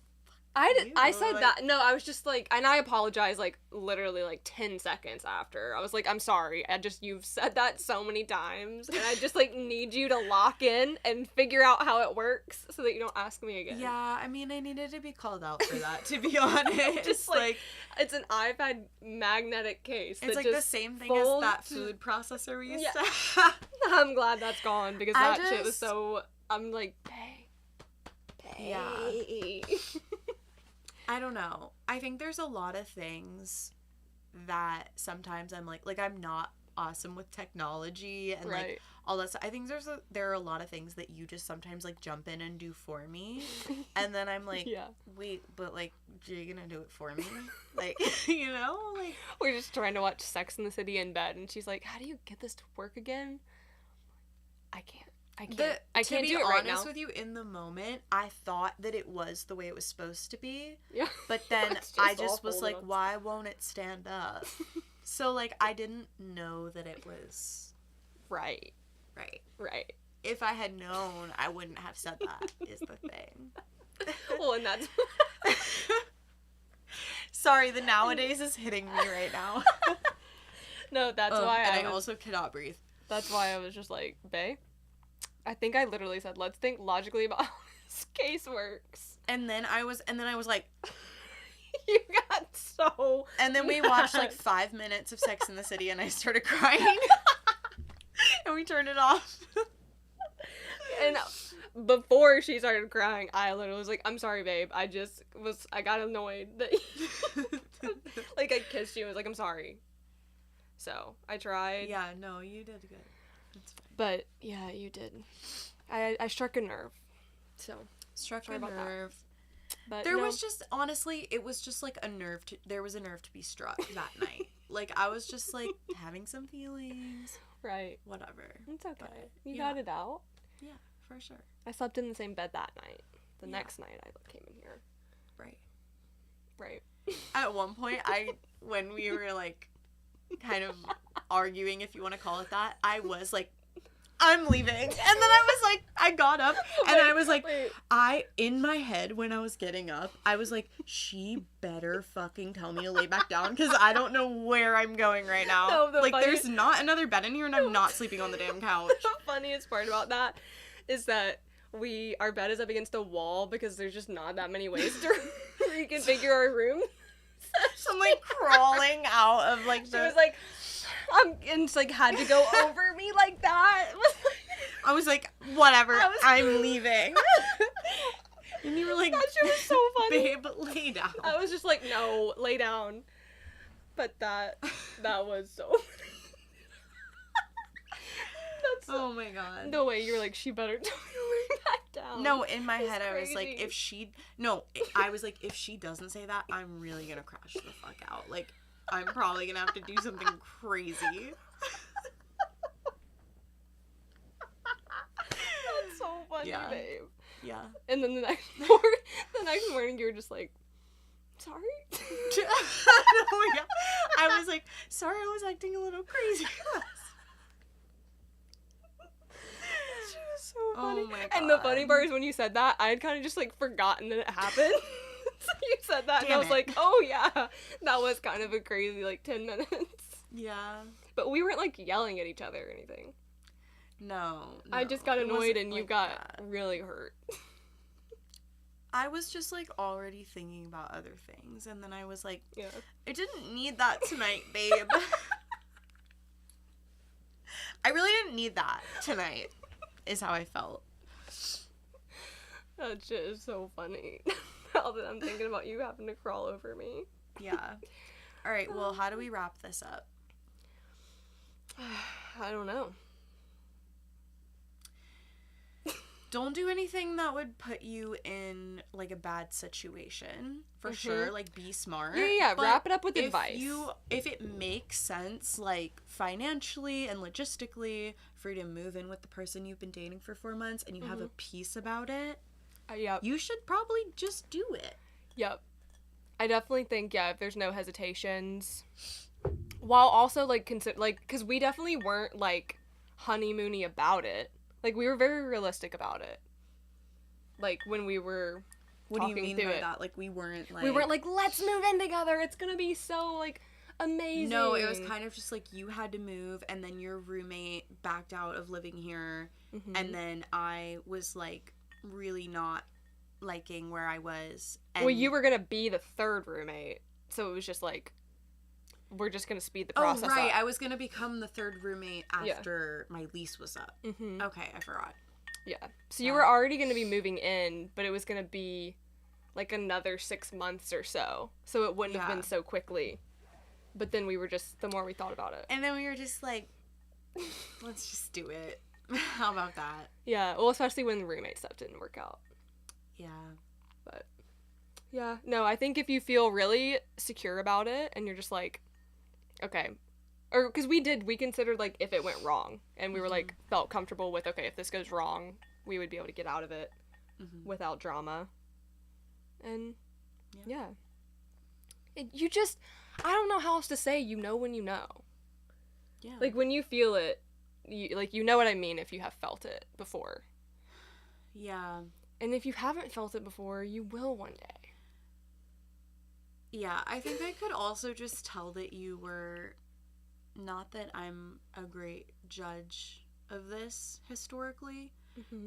I said that. No, I was just like, and I apologized like literally like 10 seconds after. I was like, I'm sorry. You've said that so many times, and I just like need you to lock in and figure out how it works so that you don't ask me again. Yeah, I mean, I needed to be called out for that, to be honest. Just like it's an iPad magnetic case. It's like the same thing as that food processor we used to have. I'm glad that's gone because that shit was so. I'm like, pay. Yeah. I don't know. I think there's a lot of things that sometimes I'm like I'm not awesome with technology and like all that stuff. I think there are a lot of things that you just sometimes like jump in and do for me, and then I'm like, wait, but like you're gonna do it for me, like you know, like we're just trying to watch Sex in the City in bed, and she's like, how do you get this to work again? I can't do it right now. To be honest with you, in the moment, I thought that it was the way it was supposed to be. Yeah. But then I just was like, why won't it stand up? So, like, I didn't know that it was... Right. If I had known, I wouldn't have said that, is the thing. Well, and that's... Sorry, the nowadays is hitting me right now. No, that's why I also cannot breathe. That's why I was just like, bae, I think I literally said, let's think logically about how this case works. And then I was like... You got so And then we watched like 5 minutes of Sex in the City and I started crying. And we turned it off. And before she started crying, I literally was like, I'm sorry, babe. I got annoyed that like I kissed you and was like, I'm sorry. So I tried. Yeah, no, you did good. That's fine. But yeah, you did. I struck a nerve. So struck a nerve. But there was just, honestly, it was just like there was a nerve to be struck that night. Like, I was just like having some feelings. Right. Whatever. It's okay. But, you got it out. Yeah, for sure. I slept in the same bed that night. The next night I came in here. Right. At one point, when we were like kind of arguing, if you want to call it that, I was like, I'm leaving. And then I was like, I got up and I was like, in my head when I was getting up, I was like, she better fucking tell me to lay back down because I don't know where I'm going right now. No, there's not another bed in here and I'm not sleeping on the damn couch. The funniest part about that is that our bed is up against a wall because there's just not that many ways to reconfigure our room. So I'm like crawling out of like She was like, and like had to go over me like that. I was like, whatever, I'm leaving. And you were like, that shit was so funny. Babe, lay down. I was just like, no, lay down. But that was so funny. Oh my god. No way, you were like, she better tell me to lay back down. No, in my head I was like, if she doesn't say that, I'm really gonna crash the fuck out. Like, I'm probably gonna have to do something crazy. That's so funny, babe. Yeah. And then the next morning you were just like, sorry? No, yeah. I was like, sorry, I was acting a little crazy. She was so funny. Oh my god. And the funny part is when you said that, I had kind of just like forgotten that it happened. So you said that and I was like, oh yeah, that was kind of a crazy like 10 minutes. Yeah. But we weren't like yelling at each other or anything. No. I just got annoyed and you got really hurt. I was just like already thinking about other things and then I was like, yeah, I didn't need that tonight, babe. I really didn't need that tonight, is how I felt. That shit is so funny. Now that I'm thinking about you having to crawl over me. Yeah. Alright, well, how do we wrap this up? I don't know. Don't do anything that would put you in, like, a bad situation, for sure. Like, be smart. Yeah, wrap it up with advice. If it makes sense, like, financially and logistically, for you to move in with the person you've been dating for 4 months and you have a peace about it, you should probably just do it. Yep. I definitely think, if there's no hesitations, while also, like, because we definitely weren't, like, honeymoony about it. Like, we were very realistic about it. Like, when we were What talking do you mean through by it. that? Like, we weren't like, let's move in together. It's gonna be so, like, amazing. No, it was kind of just, like, you had to move, and then your roommate backed out of living here, and then I was, like, really not liking where I was. And well, you were gonna be the third roommate, so it was just, like, we're just gonna speed the process up. Oh, right, I was gonna become the third roommate after my lease was up. Okay, I forgot. Yeah. So you were already gonna be moving in, but it was gonna be, like, another 6 months or so. So it wouldn't have been so quickly. But then we were just, the more we thought about it. And then we were just like, let's just do it. How about that? Yeah, well, especially when the roommate stuff didn't work out. Yeah. But, yeah. No, I think if you feel really secure about it, and you're just like, okay. Or, because we considered, like, if it went wrong. And we were, like, felt comfortable with, okay, if this goes wrong, we would be able to get out of it without drama. And, yeah. You just, I don't know how else to say, you know when you know. Yeah. Like, when you feel it, you know what I mean if you have felt it before. Yeah. And if you haven't felt it before, you will one day. Yeah, I think I could also just tell that you were, not that I'm a great judge of this historically,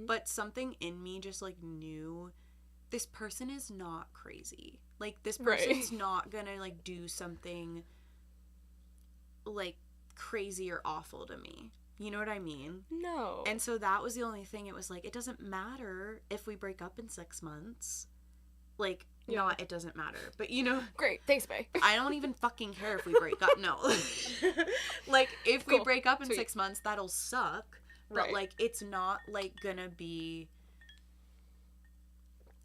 but something in me just, like, knew this person is not crazy. Like, this person's not gonna, like, do something, like, crazy or awful to me. You know what I mean? No. And so that was the only thing. It was like, it doesn't matter if we break up in 6 months. Like, not it doesn't matter. But, you know. Great. Thanks, babe. I don't even fucking care if we break up. No. Like, if we break up in 6 months, that'll suck. But, like, it's not, like, gonna be...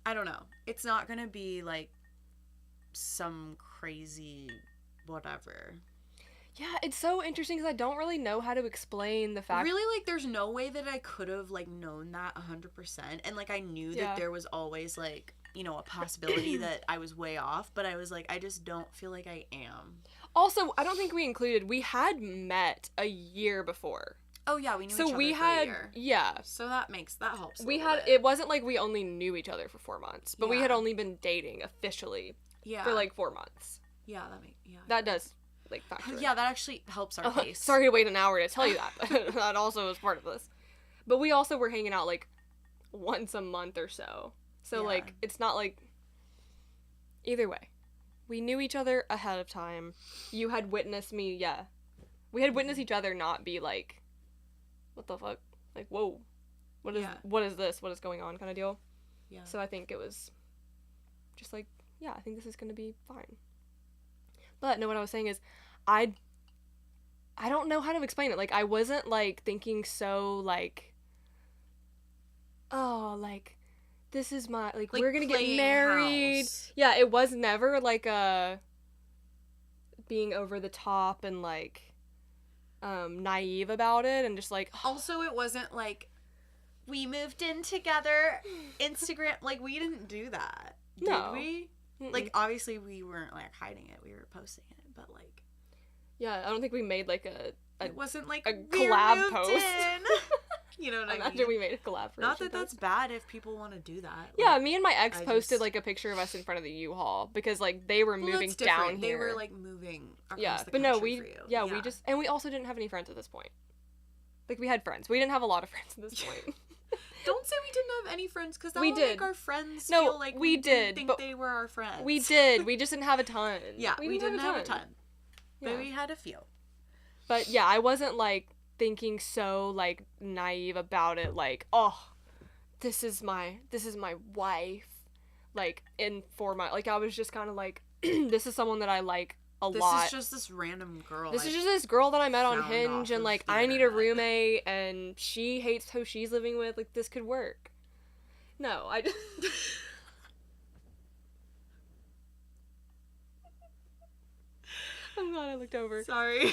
I don't know. It's not gonna be, like, some crazy whatever. Yeah, it's so interesting because I don't really know how to explain the fact... Really, like, there's no way that I could have, like, known that 100%. And, like, I knew that there was always, like, you know, a possibility that I was way off. But I was like, I just don't feel like I am. Also, I don't think we included... We had met a year before. Oh, yeah, we knew each other for a year. Yeah. So that helps a we little had... bit. It wasn't like we only knew each other for 4 months. But we had only been dating officially for, like, 4 months. Yeah, that does... like, factor. Yeah, that actually helps our case. Sorry to wait an hour to tell you that, but that also is part of this. But we also were hanging out, like, once a month or so. So, like, it's not like... Either way. We knew each other ahead of time. You had witnessed me, we had witnessed each other not be like, what the fuck? Like, whoa. What is this? What is going on kind of deal? Yeah. So I think it was just like, I think this is going to be fine. But no, what I was saying is, I don't know how to explain it. Like, I wasn't, like, thinking so, like, oh, like, this is my, like we're gonna get married. House. Yeah, it was never, like, being over the top and, like, naive about it and just, like... Also, it wasn't, like, we moved in together, Instagram, like, we didn't do that. Did we? Like, obviously, we weren't, like, hiding it. We were posting it, but, like... Yeah, I don't think we made, like, it wasn't, like, a collab post. You know what I mean? Imagine we made a collaboration. Not that that's bad if people want to do that. Like, yeah, me and my ex posted, like, a picture of us in front of the U-Haul, because, like, they were moving down here. They were, like, moving across the country but no, for you. We just... And we also didn't have any friends at this point. Like, we had friends. We didn't have a lot of friends at this point. Don't say we didn't have any friends, because that would make our friends feel like we didn't think they were our friends. We did. We just didn't have a ton. Yeah, we didn't have a ton. But we had a few. But, yeah, I wasn't, like, thinking so, like, naive about it, like, oh, this is my wife, like, in 4 months. Like, I was just kind of like, this is someone that I like a lot. This is just this random girl. This is just this girl that I met on Hinge, and, like, I need a roommate, and she hates who she's living with. Like, this could work. No, I just... I'm glad I looked over. Sorry.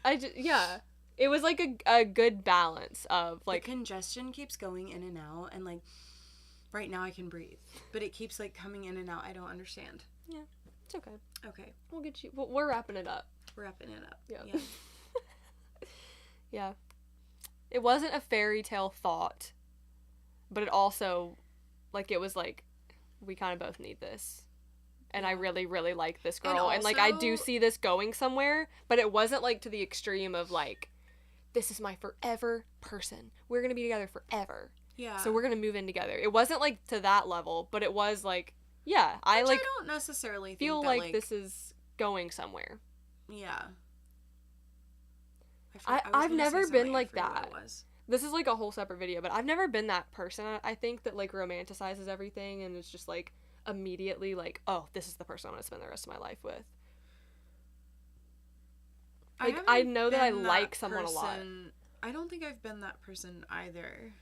It was, like, a good balance of, like... The congestion keeps going in and out, and, like, right now I can breathe. But it keeps, like, coming in and out. I don't understand. Yeah, it's okay. Okay. We'll get you... We're wrapping it up. Yeah. Yeah. It wasn't a fairy tale thought, but it also, like, it was, like, we kind of both need this. And Yeah. I really, really like this girl. And And, like, I do also- see this going somewhere, but it wasn't, like, to the extreme of, like, this is my forever person. We're going to be together forever. Yeah. So we're going to move in together. It wasn't, like, to that level, but it was, like, yeah, I, Which like, I don't necessarily feel think like that, like, this is going somewhere. Yeah. I've never been like I forget that. what it was. This is, like, a whole separate video, but I've never been that person. I think that, like, romanticizes everything, and it's just, like, immediately, like, oh, this is the person I'm going to spend the rest of my life with. Like, I know that I like someone a lot. I don't think I've been that person either.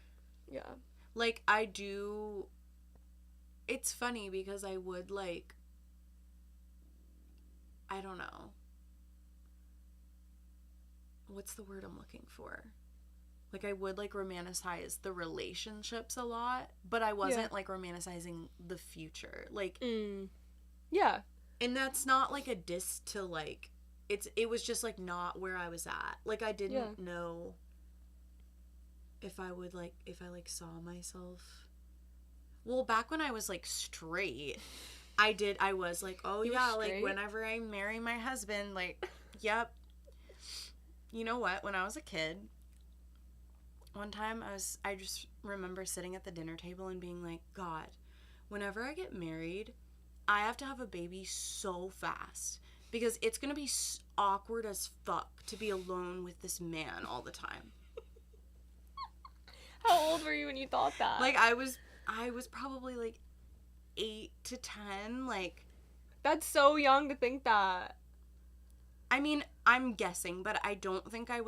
Yeah. Like, I do... It's funny because I would, like... I don't know. What's the word I'm looking for? Like, I would, like, romanticize the relationships a lot, but I wasn't, like, romanticizing the future. Like... Yeah. And that's not, like, a diss to, like... It was just, like, not where I was at. Like, I didn't know if I would, like... If I, like, saw myself... Well, back when I was, like, straight... I was like, oh, you yeah, like, whenever I marry my husband, like, yep. You know what? When I was a kid, one time I just remember sitting at the dinner table and being like, God, whenever I get married, I have to have a baby so fast because it's going to be awkward as fuck to be alone with this man all the time. How old were you when you thought that? Like, I was probably, like, 8 to 10, like... That's so young to think that. I mean, I'm guessing, but I don't think I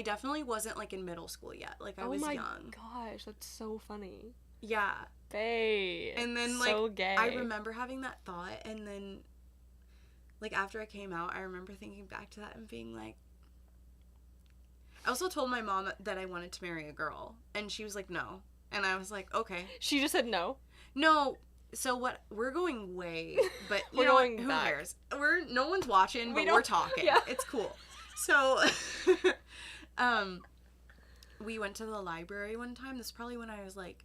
definitely wasn't, like, in middle school yet. Like, I was young. Oh my gosh, that's so funny. Yeah. Bae. And then, so like, gay. I remember having that thought, and then, like, after I came out, I remember thinking back to that and being like... I also told my mom that I wanted to marry a girl, and she was like, no. And I was like, okay. She just said no? No. So what? We're going way, but you We're know going what? Who back. cares? No one's watching, but we're talking. Yeah. It's cool. So, we went to the library one time. This is probably when I was like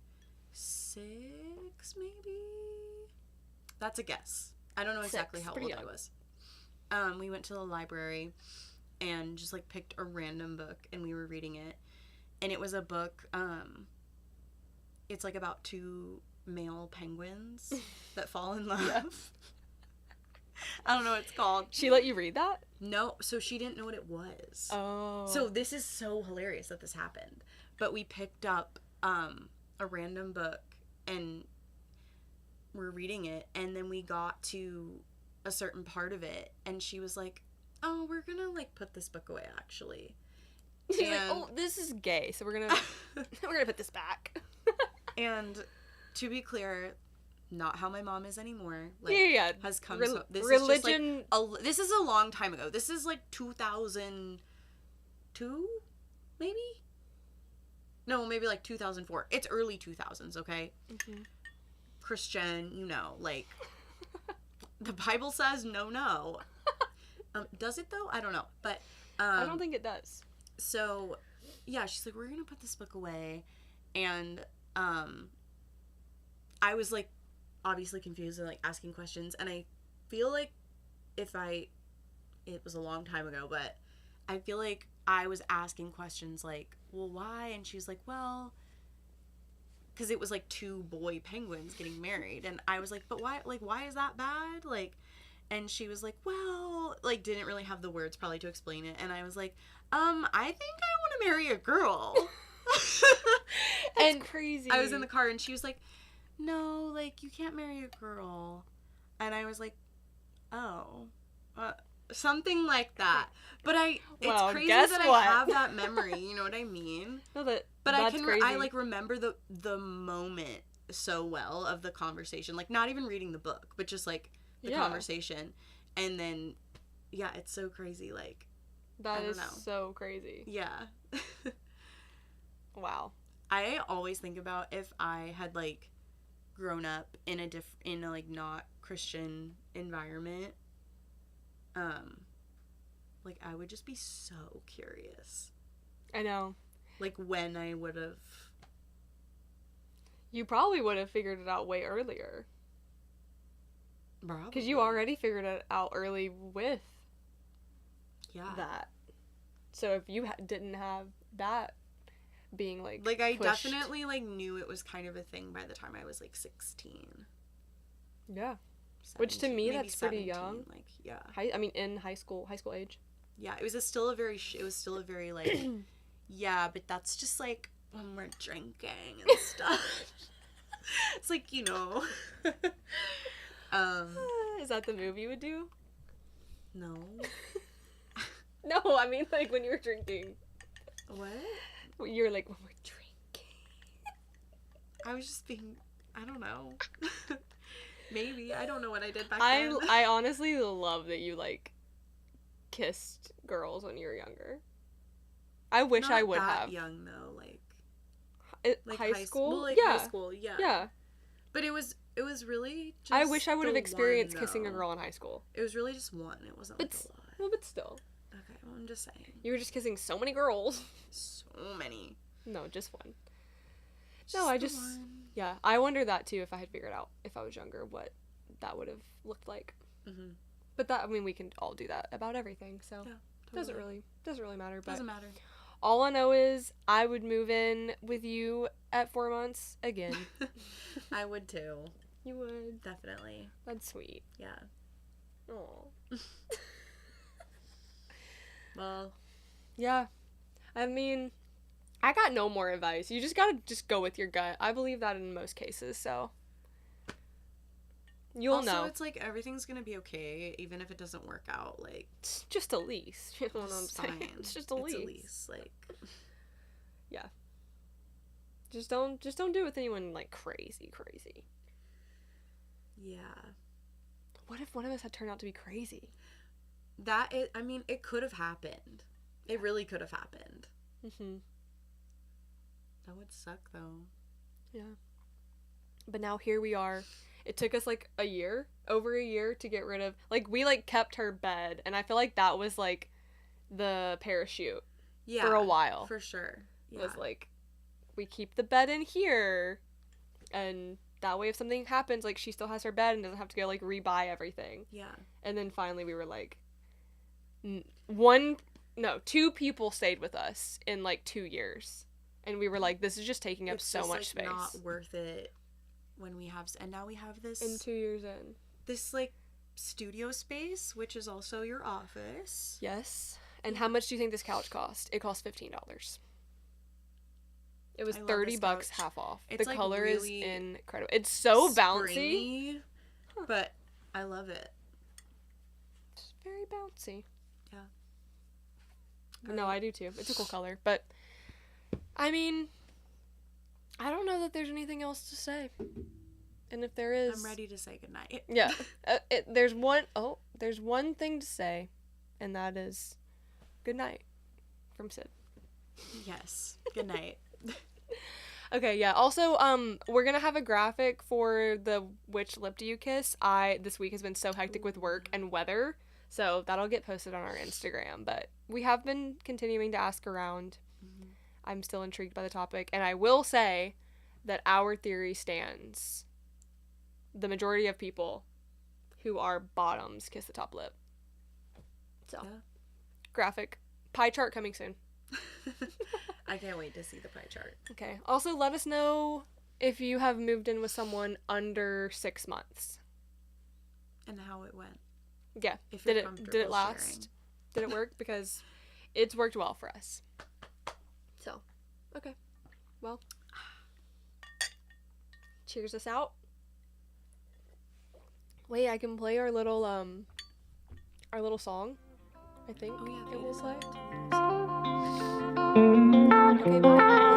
6, maybe. That's a guess. I don't know exactly 6, how pretty old I young. was. We went to the library and just like picked a random book and we were reading it, and it was a book. It's like about 2 male penguins that fall in love. Yeah. I don't know what it's called. She let you read that? No, so she didn't know what it was. Oh. So this is so hilarious that this happened. But we picked up a random book and we're reading it, and then we got to a certain part of it and she was like, oh, we're gonna like put this book away actually. She's like, oh, this is gay, so we're gonna put this back. And to be clear, not how my mom is anymore. Like, yeah. has come. This religion. Is just like this is a long time ago. This is like 2002, maybe. No, maybe like 2004. It's early 2000s. Okay. Mm-hmm. Christian, you know, like the Bible says no. Does it though? I don't know, but I don't think it does. So, yeah, she's like, we're gonna put this book away, and I was like obviously confused and like asking questions, and I feel like it was a long time ago, but I feel like I was asking questions like, well, why? And she was like, well, because it was like 2 boy penguins getting married, and I was like, but why? Like, why is that bad? Like, and she was like, well, like, didn't really have the words probably to explain it, and I was like, I think I want to marry a girl. That's crazy. I was in the car and she was like, no, like, you can't marry a girl. And I was like, oh, something like that. But it's crazy that I have that memory, you know what I mean? No, but that's crazy. I like remember the moment so well of the conversation, like not even reading the book, but just like the conversation. And then, yeah, it's so crazy, like, that is so crazy. Yeah. Wow. I always think about if I had like grown up in a like not Christian environment, like I would just be so curious. I know. Like when I would have. You probably would have figured it out way earlier. Because you already figured it out early with that. So if you didn't have that being, like, I pushed... definitely, like, knew it was kind of a thing by the time I was, like, 16. Yeah. 17, Which, to me, that's pretty 17, young. Like, yeah. I mean, in high school age. Yeah, it was still a very, like, yeah, but that's just, like, when we're drinking and stuff. It's like, you know. Is that the move you would do? No. No, I mean, like, when you were drinking. What? You're like, when we're drinking. I was just being, I don't know. Maybe. I don't know what I did back then. I honestly love that you, like, kissed girls when you were younger. I wish I would have. Not young, though. Like high school? Well, like, yeah. high school, yeah. Yeah. But it was really just I wish I would have experienced one, kissing a girl in high school. It was really just one. It wasn't, like, a lot. Well, but still. Okay, well, I'm just saying. You were just kissing so many girls. So many. No, just one. Yeah, I wonder that too, if I had figured out, if I was younger, what that would have looked like. Mm-hmm. But that, I mean, we can all do that about everything, so yeah, totally. doesn't really matter. But doesn't matter. All I know is I would move in with you at 4 months again. I would too. You would? Definitely. That's sweet. Yeah. Aw. Well. Yeah. I mean, I got no more advice. You just gotta go with your gut. I believe that in most cases, so. You'll know. Also, it's like everything's gonna be okay, even if it doesn't work out. Like, it's just a lease. You know what I'm saying? fine. It's just a lease. It's a lease. Like, yeah. Just don't do it with anyone, like, crazy. Yeah. What if one of us had turned out to be crazy? I mean, it could have happened. It really could have happened. Mm-hmm. That would suck, though. Yeah. But now here we are. It took us, like, over a year to get rid of, like, we, like, kept her bed, and I feel like that was, like, the parachute for a while. For sure. Yeah. It was, like, we keep the bed in here, and that way if something happens, like, she still has her bed and doesn't have to go, like, rebuy everything. Yeah. And then finally we were, like, 2 people stayed with us in, like, 2 years. And we were like, this is just taking up so much space. It's not worth it when we have, and now we have this. And 2 years in. This, like, studio space, which is also your office. Yes. And how much do you think this couch cost? It cost $15. It was $30 half off. It's, the like, color really is incredible. It's so springy, bouncy. But I love it. It's very bouncy. Yeah. No, I do too. It's a cool color. But, I mean, I don't know that there's anything else to say. And if there is... I'm ready to say goodnight. Yeah. There's one thing to say, and that is goodnight from Sid. Yes. Good night. Okay, yeah. Also, we're gonna have a graphic for the Which Lip Do You Kiss. This week has been so hectic with work and weather, so that'll get posted on our Instagram. But we have been continuing to ask around. Mm-hmm. I'm still intrigued by the topic, and I will say that our theory stands. The majority of people who are bottoms kiss the top lip. So, yeah. Graphic. Pie chart coming soon. I can't wait to see the pie chart. Okay. Also, let us know if you have moved in with someone under 6 months. And how it went. Yeah. Did it last? Sharing. Did it work? Because it's worked well for us. So, okay. Well, cheers us out. Wait, I can play our little song, I think. Oh, yeah. It will play. Okay, bye.